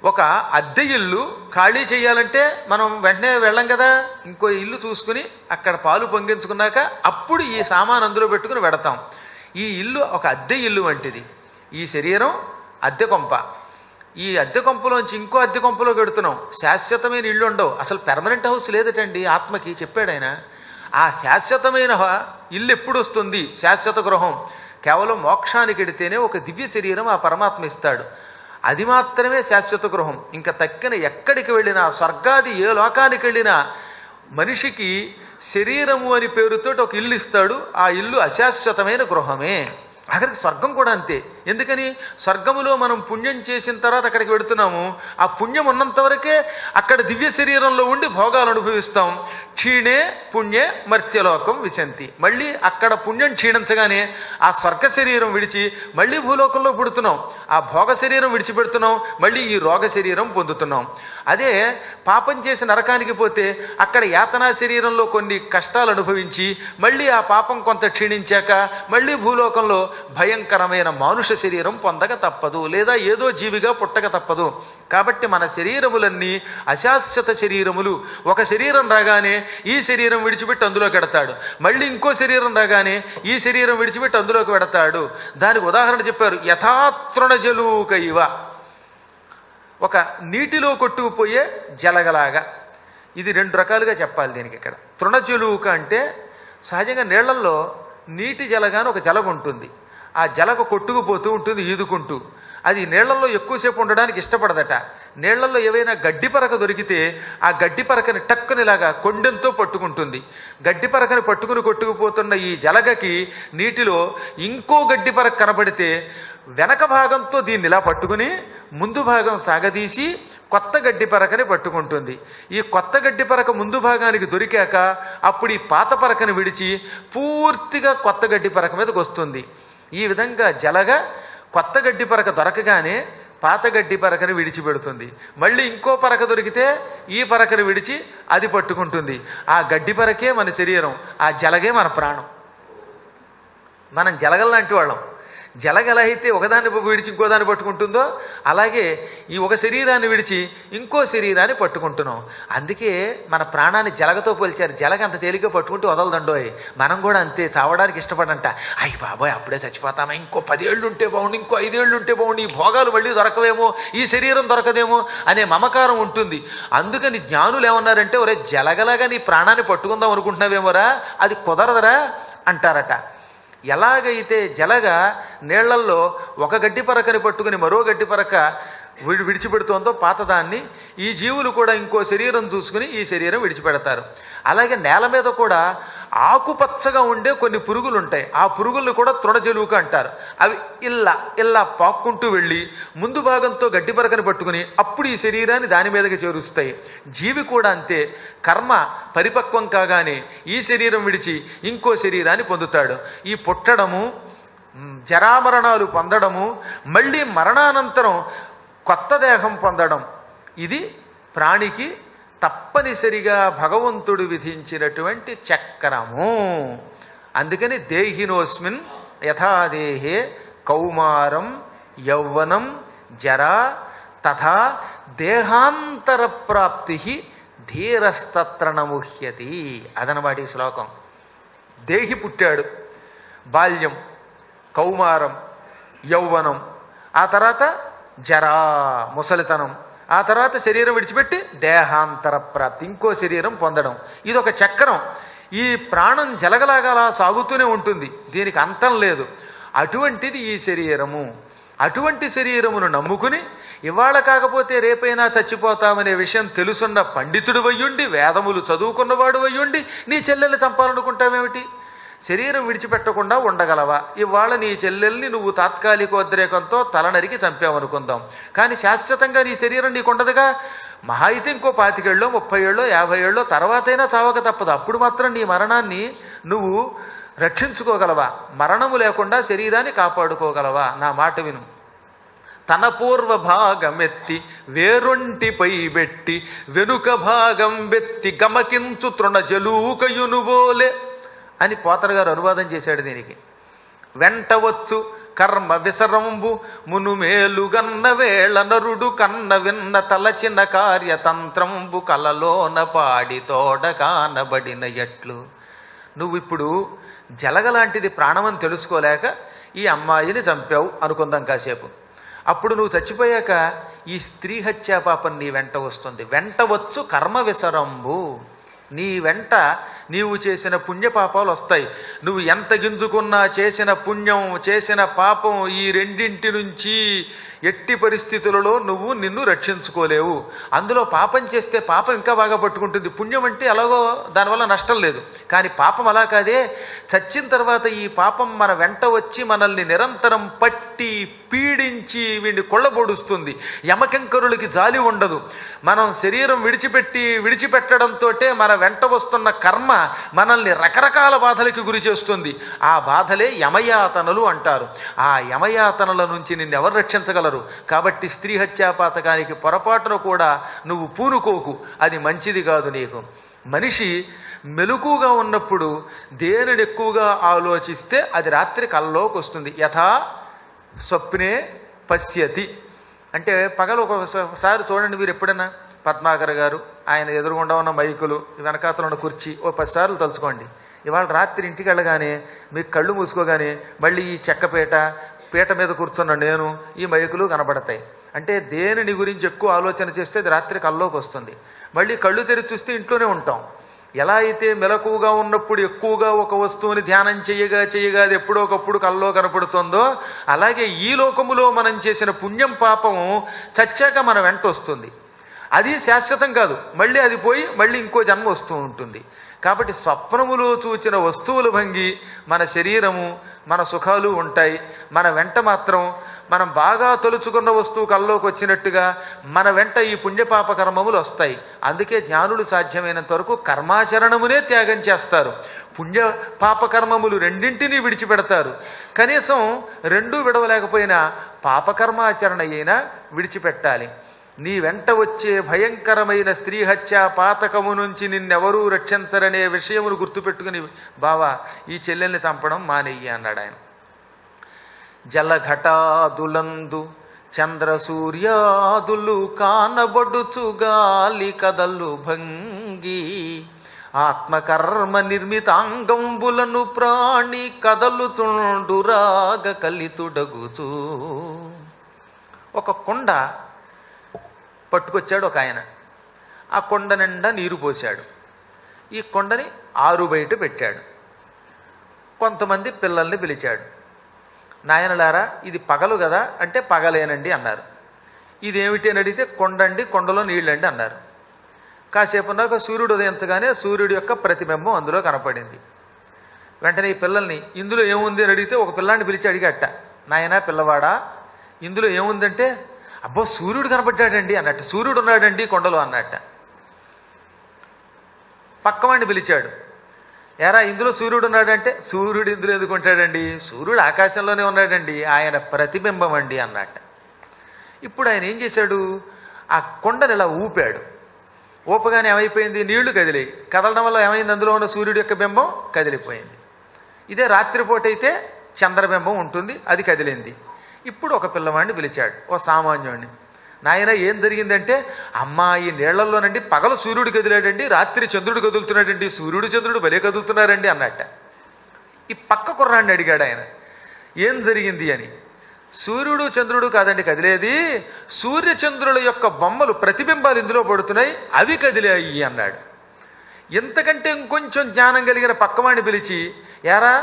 ఒక అద్దె ఇల్లు ఖాళీ చేయాలంటే మనం వెంటనే వెళ్ళం కదా, ఇంకో ఇల్లు చూసుకుని అక్కడ పాలు పొంగించుకున్నాక అప్పుడు ఈ సామాన్ అందులో పెట్టుకుని వెడతాం. ఈ ఇల్లు ఒక అద్దె ఇల్లు వంటిది. ఈ శరీరం అద్దె కొంప. ఈ అద్దె కొంపలోంచి ఇంకో అద్దె కొంపలోకి వెడుతున్నాం. శాశ్వతమైన ఇళ్ళు ఉండవు. అసలు పెర్మనెంట్ హౌస్ లేదటండి ఆత్మకి, చెప్పాడు ఆయన. ఆ శాశ్వతమైన ఇల్లు ఎప్పుడు వస్తుంది? శాశ్వత గృహం కేవలం మోక్షానికి వెడితేనే ఒక దివ్య శరీరం ఆ పరమాత్మ ఇస్తాడు. అది మాత్రమే శాశ్వత గృహం. ఇంకా తక్కిన ఎక్కడికి వెళ్ళినా, స్వర్గాది ఏ లోకానికి వెళ్ళినా మనిషికి శరీరము అని పేరుతో ఒక ఇల్లు ఇస్తాడు. ఆ ఇల్లు అశాశ్వతమైన గృహమే. అక్కడికి స్వర్గం కూడా అంతే. ఎందుకని? స్వర్గములో మనం పుణ్యం చేసిన తర్వాత అక్కడికి వెడుతున్నాము. ఆ పుణ్యం ఉన్నంత వరకే అక్కడ దివ్య శరీరంలో ఉండి భోగాలు అనుభవిస్తాం. క్షీణే పుణ్యే మర్త్యలోకం విశంతి. మళ్ళీ అక్కడ పుణ్యం క్షీణించగానే ఆ స్వర్గ శరీరం విడిచి మళ్ళీ భూలోకంలో పుడుతున్నాం. ఆ భోగ శరీరం విడిచిపెడుతున్నాం, మళ్ళీ ఈ రోగ శరీరం పొందుతున్నాం. అదే పాపం చేసి నరకానికి పోతే అక్కడ యాతనా శరీరంలో కొన్ని కష్టాలు అనుభవించి మళ్ళీ ఆ పాపం కొంత క్షీణించాక మళ్ళీ భూలోకంలో భయంకరమైన మానుష శరీరం పొందక తప్పదు, లేదా ఏదో జీవిగా పుట్టక తప్పదు. కాబట్టి మన శరీరములన్నీ అశాశ్వత శరీరములు. ఒక శరీరం రాగానే ఈ శరీరం విడిచిపెట్టి అందులోకి వెడతాడు, మళ్ళీ ఇంకో శరీరం రాగానే ఈ శరీరం విడిచిపెట్టి అందులోకి వెడతాడు. దానికి ఉదాహరణ చెప్పారు, యథాతృణజలూకైవ, ఒక నీటిలో కొట్టుకుపోయే జలగలాగా. ఇది 2 రకాలుగా చెప్పాలి దీనికి. ఇక్కడ తృణజలూక అంటే సహజంగా నీళ్లలో నీటి జలగాని ఒక జలగ ఉంటుంది. ఆ జలగ కొట్టుకుపోతూ ఉంటుంది ఈదుకుంటూ. అది నీళ్లలో ఎక్కువసేపు ఉండడానికి ఇష్టపడదట. నీళ్లలో ఏవైనా గడ్డి పరక దొరికితే ఆ గడ్డి పరకని టక్కునిలాగా కొండెంతో పట్టుకుంటుంది. గడ్డి పరకని పట్టుకుని కొట్టుకుపోతున్న ఈ జలగకి నీటిలో ఇంకో గడ్డి పరక కనబడితే వెనక భాగంతో దీన్ని ఇలా పట్టుకుని ముందు భాగం సాగదీసి కొత్త గడ్డి పరకని పట్టుకుంటుంది. ఈ కొత్త గడ్డి పరక ముందు భాగానికి దొరికాక అప్పుడు ఈ పాత పరకని విడిచి పూర్తిగా కొత్త గడ్డి పరక మీదకి వస్తుంది. ఈ విధంగా జలగ కొత్త గడ్డి పరక దొరకగానే పాత గడ్డి పరకని విడిచిపెడుతుంది. మళ్ళీ ఇంకో పరక దొరికితే ఈ పరకని విడిచి అది పట్టుకుంటుంది. ఆ గడ్డి పరకే మన శరీరం, ఆ జలగే మన ప్రాణం. మనం జలగల్లాంటి వాళ్ళం. జలగ ఎలా అయితే ఒకదాన్ని విడిచి ఇంకోదాన్ని పట్టుకుంటుందో అలాగే ఈ ఒక శరీరాన్ని విడిచి ఇంకో శరీరాన్ని పట్టుకుంటున్నాం. అందుకే మన ప్రాణాన్ని జలగతో పోల్చారు. జలగ అంత తేలిగ్గా పట్టుకుంటూ వదలదండోయ్. మనం కూడా అంతే, చావడానికి ఇష్టపడంట. అయ్యి బాబోయ్ అప్పుడే చచ్చిపోతామా, ఇంకో 10 ఏళ్ళు ఉంటే బాగుండి, ఇంకో 5 ఏళ్ళు ఉంటే బాగుండి, ఈ భోగాలు మళ్ళీ దొరకవేమో, ఈ శరీరం దొరకదేమో అనే మమకారం ఉంటుంది. అందుకని జ్ఞానులు ఏమన్నారంటే, ఒరే జలగలాగా నీ ప్రాణాన్ని పట్టుకుందాం అనుకుంటున్నావేమోరా, అది కుదరదరా అంటారట. ఎలాగైతే జలగ నీళ్లల్లో ఒక గడ్డి పరకని పట్టుకుని మరో గడ్డి పరక విడిచిపెడుతోందో పాతదాన్ని ఈ జీవులు కూడా ఇంకో శరీరం చూసుకుని ఈ శరీరం విడిచిపెడతారు. అలాగే నేల మీద కూడా ఆకుపచ్చగా ఉండే కొన్ని పురుగులు ఉంటాయి. ఆ పురుగులను కూడా తృణజలువుక అంటారు. అవి ఇలా పాక్కుంటూ వెళ్ళి ముందు భాగంతో గడ్డి పరకని పట్టుకుని అప్పుడు ఈ శరీరాన్ని దాని మీదకి చేరుస్తాయి. జీవి కూడా అంతే. కర్మ పరిపక్వం కాగానే ఈ శరీరం విడిచి ఇంకో శరీరాన్ని పొందుతాడు. ఈ పుట్టడము, జరామరణాలు పొందడము, మళ్ళీ మరణానంతరం కొత్త దేహం పొందడం, ఇది ప్రాణికి తప్పనిసరిగా భగవంతుడు విధించినటువంటి చక్రము. అందుకని దేహినోస్మిన్ యథాదేహే కౌమారం యౌవనం జరా తథా దేహాంతర ప్రాప్తి ధీరస్తత్ర నముహ్యతి. అదనమాట ఈ శ్లోకం. దేహి పుట్టాడు, బాల్యం, కౌమారం, యౌవనం, ఆ తర్వాత జరా ముసలితనం, ఆ తర్వాత శరీరం విడిచిపెట్టి దేహాంతర ప్రాప్తి, ఇంకో శరీరం పొందడం. ఇది ఒక చక్రం. ఈ ప్రాణం జలగలాగా సాగుతూనే ఉంటుంది, దీనికి అంతం లేదు. అటువంటిది ఈ శరీరము. అటువంటి శరీరమును నమ్ముకుని ఇవాళ కాకపోతే రేపైనా చచ్చిపోతామనే విషయం తెలుసున్న పండితుడు వయ్యుండి, వేదములు చదువుకున్నవాడు వయ్యుండి నీ చెల్లెల్ని చంపాలనుకుంటావేమిటి? శరీరం విడిచిపెట్టకుండా ఉండగలవా? ఇవాళ నీ చెల్లెల్ని నువ్వు తాత్కాలికోద్రేకంతో తలనరికి చంపావనుకుందాం, కానీ శాశ్వతంగా నీ శరీరం నీకుండదుగా. మహా అయితే ఇంకో 25 ఏళ్ళో 30 ఏళ్ళో 50 ఏళ్ళో తర్వాతైనా చావక తప్పదు. అప్పుడు మాత్రం నీ మరణాన్ని నువ్వు రక్షించుకోగలవా? మరణము లేకుండా శరీరాన్ని కాపాడుకోగలవా? నా మాట విను. తన పూర్వ భాగమెత్తి వేరొంటిపై బెట్టి వెనుక భాగం బెత్తి గమకించు తృణజలూకయునుబోలే అని పోతర్ గారు అనువాదం చేశాడు దీనికి. వెంటవచ్చు కర్మ విసరంబు మునుమేలు గన్న వేళ నరుడు కన్న విన్న తలచిన కార్యతంత్రంబు కలలోన పాడి తోడ కానబడిన ఎట్లు. నువ్వు ఇప్పుడు జలగలాంటిది ప్రాణమని తెలుసుకోలేక ఈ అమ్మాయిని చంపావు అనుకుందాం కాసేపు. అప్పుడు నువ్వు చచ్చిపోయాక ఈ స్త్రీ హత్యా పాపం నీ వెంట వస్తుంది. వెంటవచ్చు కర్మ విసరంబు, నీ వెంట నీవు చేసిన పుణ్యపాపాలు వస్తాయి. నువ్వు ఎంత గింజుకున్నా చేసిన పుణ్యం చేసిన పాపం ఈ రెండింటి నుంచి ఎట్టి పరిస్థితులలో నువ్వు నిన్ను రక్షించుకోలేవు. అందులో పాపం చేస్తే పాపం ఇంకా బాగా పట్టుకుంటుంది. పుణ్యం అంటే ఎలాగో దానివల్ల నష్టం లేదు, కానీ పాపం అలా కాదే. చచ్చిన తర్వాత ఈ పాపం మన వెంట వచ్చి మనల్ని నిరంతరం పట్టి పీడించి వీడిని కొళ్ళబొడుస్తుంది. యమకింకరులకి జాలి ఉండదు. మనం శరీరం విడిచిపెట్టడంతో మన వెంట వస్తున్న కర్మ మనల్ని రకరకాల బాధలకి గురి చేస్తుంది. ఆ బాధలే యమయాతనలు అంటారు. ఆ యమయాతనల నుంచి నిన్నెవరు రక్షించగలరు? కాబట్టి స్త్రీ హత్యాపాతకానికి పొరపాటును కూడా నువ్వు పూనుకోకు, అది మంచిది కాదు నీకు. మనిషి మెలకుగా ఉన్నప్పుడు దేనిని ఎక్కువగా ఆలోచిస్తే అది రాత్రి కల్లోకి వస్తుంది. యథా స్వప్నే పశ్యతి అంటే పగలు ఒకసారి చూడండి మీరు ఎప్పుడైనా పద్మాకర్ గారు ఆయన ఎదురుగుండా ఉన్న మైకులు వెనకాతలు ఉన్న కుర్చీ 10 సార్లు తలుచుకోండి. ఇవాళ రాత్రి ఇంటికి వెళ్ళగానే మీకు కళ్ళు మూసుకోగానే మళ్ళీ ఈ పీట మీద కూర్చున్న నేను ఈ మైకులు కనబడతాయి. అంటే దేనిని గురించి ఎక్కువ ఆలోచన చేస్తే అది రాత్రి కల్లోకి వస్తుంది. మళ్ళీ కళ్ళు తెరిచి చూస్తే ఇంట్లోనే ఉంటాం. ఎలా అయితే మెలకుగా ఉన్నప్పుడు ఎక్కువగా ఒక వస్తువుని ధ్యానం చేయగా అది ఎప్పుడో ఒకప్పుడు కల్లో కనపడుతుందో, అలాగే ఈ లోకములో మనం చేసిన పుణ్యం పాపం చచ్చాక మన వెంట వస్తుంది. అది శాశ్వతం కాదు, మళ్ళీ అది పోయి మళ్ళీ ఇంకో జన్మ వస్తూ ఉంటుంది. కాబట్టి స్వప్నములో చూచిన వస్తువుల భంగి మన శరీరము మన సుఖాలు ఉంటాయి. మన వెంట మాత్రం మనం బాగా తలుచుకున్న వస్తువు కల్లోకి వచ్చినట్టుగా మన వెంట ఈ పుణ్యపాప కర్మములు వస్తాయి. అందుకే జ్ఞానులు సాధ్యమైనంత వరకు కర్మాచరణమునే త్యాగం చేస్తారు. పుణ్య పాపకర్మములు రెండింటినీ విడిచిపెడతారు. కనీసం రెండూ విడవలేకపోయినా పాపకర్మాచరణ అయినా విడిచిపెట్టాలి. నీ వెంట వచ్చే భయంకరమైన స్త్రీ హత్యా పాతకము నుంచి నిన్నెవరూ రక్షించరనే విషయమును గుర్తుపెట్టుకుని బావా ఈ చెల్లెల్ని చంపడం మానేయ్యి అన్నాడు ఆయన. జలఘటాదులందు చంద్రసూర్యాదులు కానబడుచు గాలి కదలు భంగి ఆత్మకర్మ నిర్మితాంగంబులను ప్రాణి కదలుచుండురాగ కలితుడగుచు. ఒక కొండ పట్టుకొచ్చాడు ఒక ఆయన. ఆ కొండ నిండా నీరు పోశాడు. ఈ కొండని ఆరు బయట పెట్టాడు. కొంతమంది పిల్లల్ని పిలిచాడు. నాయనలారా ఇది పగలు కదా అంటే పగలేనండి అన్నారు. ఇదేమిటి అని అడిగితే కొండండి, కొండలో నీళ్ళండి అన్నారు. కాసేపు ఉన్నాక సూర్యుడు ఉదయించగానే సూర్యుడి యొక్క ప్రతిబింబం అందులో కనపడింది. వెంటనే ఈ పిల్లల్ని ఇందులో ఏముంది అని అడిగితే ఒక పిల్లాన్ని పిలిచి అడిగట, నాయనా పిల్లవాడా ఇందులో ఏముందంటే, అబ్బో సూర్యుడు కనపడ్డాడండి అన్నట్ట. సూర్యుడు ఉన్నాడండి కొండలో అన్నట్ట. పక్కవాడిని పిలిచాడు, ఎరా ఇందులో సూర్యుడు ఉన్నాడంటే, సూర్యుడు ఇందులో ఎందుకు ఉంటాడండి, సూర్యుడు ఆకాశంలోనే ఉన్నాడండి, ఆయన ప్రతిబింబం అండి అన్నట్ట. ఇప్పుడు ఆయన ఏం చేశాడు, ఆ కొండని ఇలా ఊపాడు. ఊపగానే ఏమైపోయింది, నీళ్లు కదిలాయి. కదలడం వల్ల ఏమైంది, అందులో ఉన్న సూర్యుడి యొక్క బింబం కదిలిపోయింది. ఇదే రాత్రిపూట అయితే చంద్రబింబం ఉంటుంది, అది కదిలింది. ఇప్పుడు ఒక పిల్లవాడిని పిలిచాడు, ఓ సామాన్యుడిని, నాయన ఏం జరిగిందంటే, అమ్మా ఈ నీళ్లలోనండి పగలు సూర్యుడు కదిలాడండి, రాత్రి చంద్రుడు కదులుతున్నాడండి, సూర్యుడు చంద్రుడు భలే కదులుతున్నారండి అన్నట్ట. ఈ పక్క కుర్రాడిని అడిగాడు ఆయన, ఏం జరిగింది అని. సూర్యుడు చంద్రుడు కాదండి కదిలేది, సూర్యచంద్రుల యొక్క బొమ్మలు ప్రతిబింబాలు ఇందులో పడుతున్నాయి, అవి కదిలాయి అన్నాడు. ఎంతకంటే ఇంకొంచెం జ్ఞానం కలిగిన పక్కవాడిని పిలిచి, యారా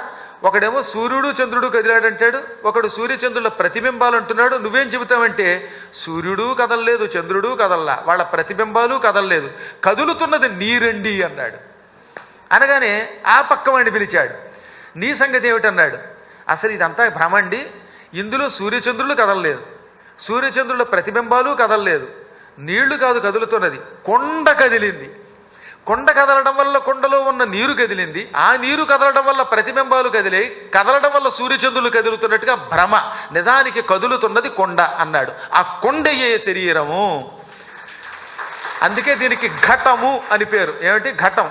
ఒకడేమో సూర్యుడు చంద్రుడు కదిలాడంటాడు, ఒకడు సూర్యచంద్రుల ప్రతిబింబాలు అంటున్నాడు, నువ్వేం చెబుతావంటే సూర్యుడు కదలలేదు చంద్రుడు కదల్లా, వాళ్ళ ప్రతిబింబాలు కదలలేదు, కదులుతున్నది నీరండి అన్నాడు. అనగానే ఆ పక్కవాడిని పిలిచాడు, నీ సంగతి ఏమిటన్నాడు. అసలు ఇదంతా భ్రమండి, ఇందులో సూర్యచంద్రులు కదలలేదు, సూర్యచంద్రుల ప్రతిబింబాలు కదలలేదు, నీళ్లు కాదు కదులుతున్నది, కొండ కదిలింది. కొండ కదలడం వల్ల కొండలో ఉన్న నీరు కదిలింది, ఆ నీరు కదలడం వల్ల ప్రతిబింబాలు కదిలాయి, కదలడం వల్ల సూర్యచంద్రులు కదులుతున్నట్టుగా భ్రమ, నిజానికి కదులుతున్నది కొండ అన్నాడు. ఆ కొండయే శరీరము, అందుకే దీనికి ఘటము అని పేరు. ఏమిటి ఘటం,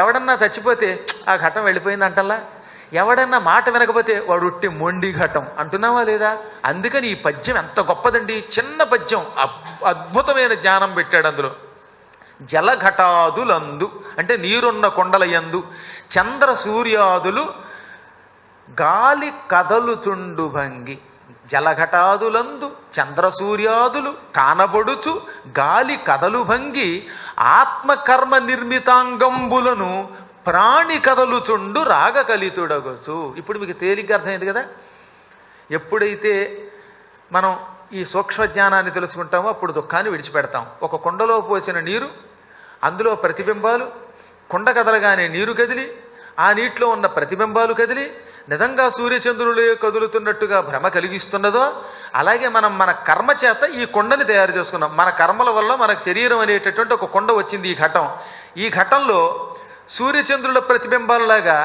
ఎవడన్నా చచ్చిపోతే ఆ ఘటం వెళ్ళిపోయింది అంటల్లా, ఎవడన్నా మాట వినకపోతే వాడు ఉట్టి మొండి ఘటం అంటున్నావా లేదా. అందుకని ఈ పద్యం ఎంత గొప్పదండి, చిన్న పద్యం, అద్భుతమైన జ్ఞానం పెట్టాడు అందులో. జలఘటాదులందు అంటే నీరున్న కొండలయందు చంద్ర సూర్యాదులు గాలి కదలుచుండు భంగి, జలఘటాదులందు చంద్ర సూర్యాదులు కానబడుచు గాలి కదలు భంగి ఆత్మకర్మ నిర్మితాంగంబులను ప్రాణి కదలుచుండు రాగకలితుడగొచ్చు. ఇప్పుడు మీకు తేలిగ్గా అర్థమైంది కదా. ఎప్పుడైతే మనం ఈ సూక్ష్మ జ్ఞానాన్ని తెలుసుకుంటామో అప్పుడు దుఃఖాన్ని విడిచిపెడతాం. ఒక కొండలో పోసిన నీరు, అందులో ప్రతిబింబాలు, కొండ కదలగానే నీరు కదిలి ఆ నీటిలో ఉన్న ప్రతిబింబాలు కదిలి నిజంగా సూర్యచంద్రులే కదులుతున్నట్టుగా భ్రమ కలిగిస్తున్నదో, అలాగే మనం మన కర్మ చేత ఈ కొండని తయారు చేసుకున్నాం. మన కర్మల వల్ల మనకు శరీరం అనేటటువంటి ఒక కొండ వచ్చింది. ఈ ఘటం, ఈ ఘటంలో సూర్యచంద్రుల ప్రతిబింబాలలాగా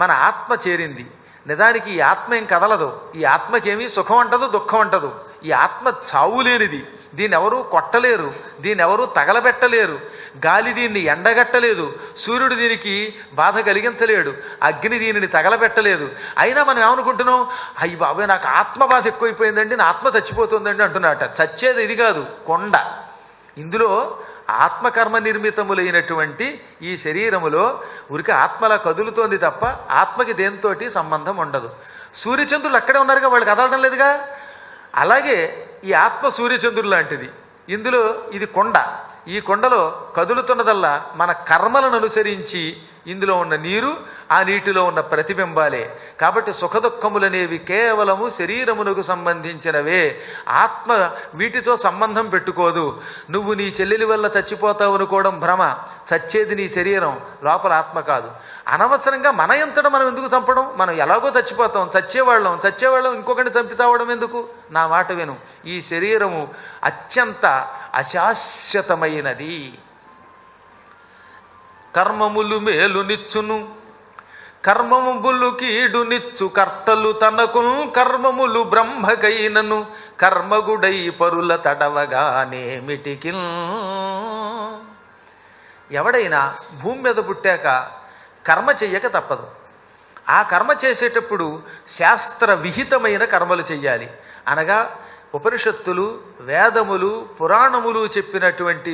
మన ఆత్మ చేరింది. నిజానికి ఈ ఆత్మ ఏం కదలదు, ఈ ఆత్మకేమీ సుఖం అంటదు దుఃఖం అంటదు. ఈ ఆత్మ చావు లేనిది, దీన్ని ఎవరూ కొట్టలేరు, దీన్ని ఎవరూ తగలబెట్టలేరు, గాలి దీన్ని ఎండగట్టలేదు, సూర్యుడు దీనికి బాధ కలిగించలేడు, అగ్ని దీనిని తగలబెట్టలేదు. అయినా మనం ఏమనుకుంటున్నాం, అయ్యి బాబాయ్ నాకు ఆత్మ బాధ ఎక్కువైపోయిందండి, నా ఆత్మ చచ్చిపోతుందండి అంటున్నట. చచ్చేది ఇది కాదు, కొండ. ఇందులో ఆత్మకర్మ నిర్మితములైనటువంటి ఈ శరీరములో ఉరికి ఆత్మలా కదులుతోంది తప్ప ఆత్మకి దేనితోటి సంబంధం ఉండదు. సూర్యచంద్రులు అక్కడే ఉన్నారుగా, వాళ్ళు కదలడం లేదుగా. అలాగే ఈ ఆత్మ సూర్యచంద్రులు లాంటిది. ఇందులో ఇది కొండ, ఈ కొండలో కదులుతున్నదల్లా మన కర్మలను అనుసరించి ఇందులో ఉన్న నీరు, ఆ నీటిలో ఉన్న ప్రతిబింబాలే. కాబట్టి సుఖదుఖములనేవి కేవలము శరీరమునకు సంబంధించినవే. ఆత్మ వీటితో సంబంధం పెట్టుకోదు. నువ్వు నీ చెల్లెలి వల్ల చచ్చిపోతావు అనుకోవడం భ్రమ, చచ్చేది నీ శరీరం, లోపల ఆత్మ కాదు. అనవసరంగా మన ఎంతటా మనం ఎందుకు చంపడం, మనం ఎలాగో చచ్చిపోతాం, చచ్చేవాళ్ళం ఇంకొకరిని చంపి తావడం ఎందుకు. నా మాట విను, ఈ శరీరము అత్యంత అశాశ్వతమైనది. కర్మములు మేలునిచ్చును కర్మములు కీడునిచ్చు కర్తలు తనకు కర్మములు బ్రహ్మకైనను కర్మగుడై పరుల తడవగానేమిటికి. ఎవడైనా భూమి మీద పుట్టాక కర్మ చెయ్యక తప్పదు. ఆ కర్మ చేసేటప్పుడు శాస్త్ర విహితమైన కర్మలు చెయ్యాలి. అనగా ఉపనిషత్తులు, వేదములు, పురాణములు చెప్పినటువంటి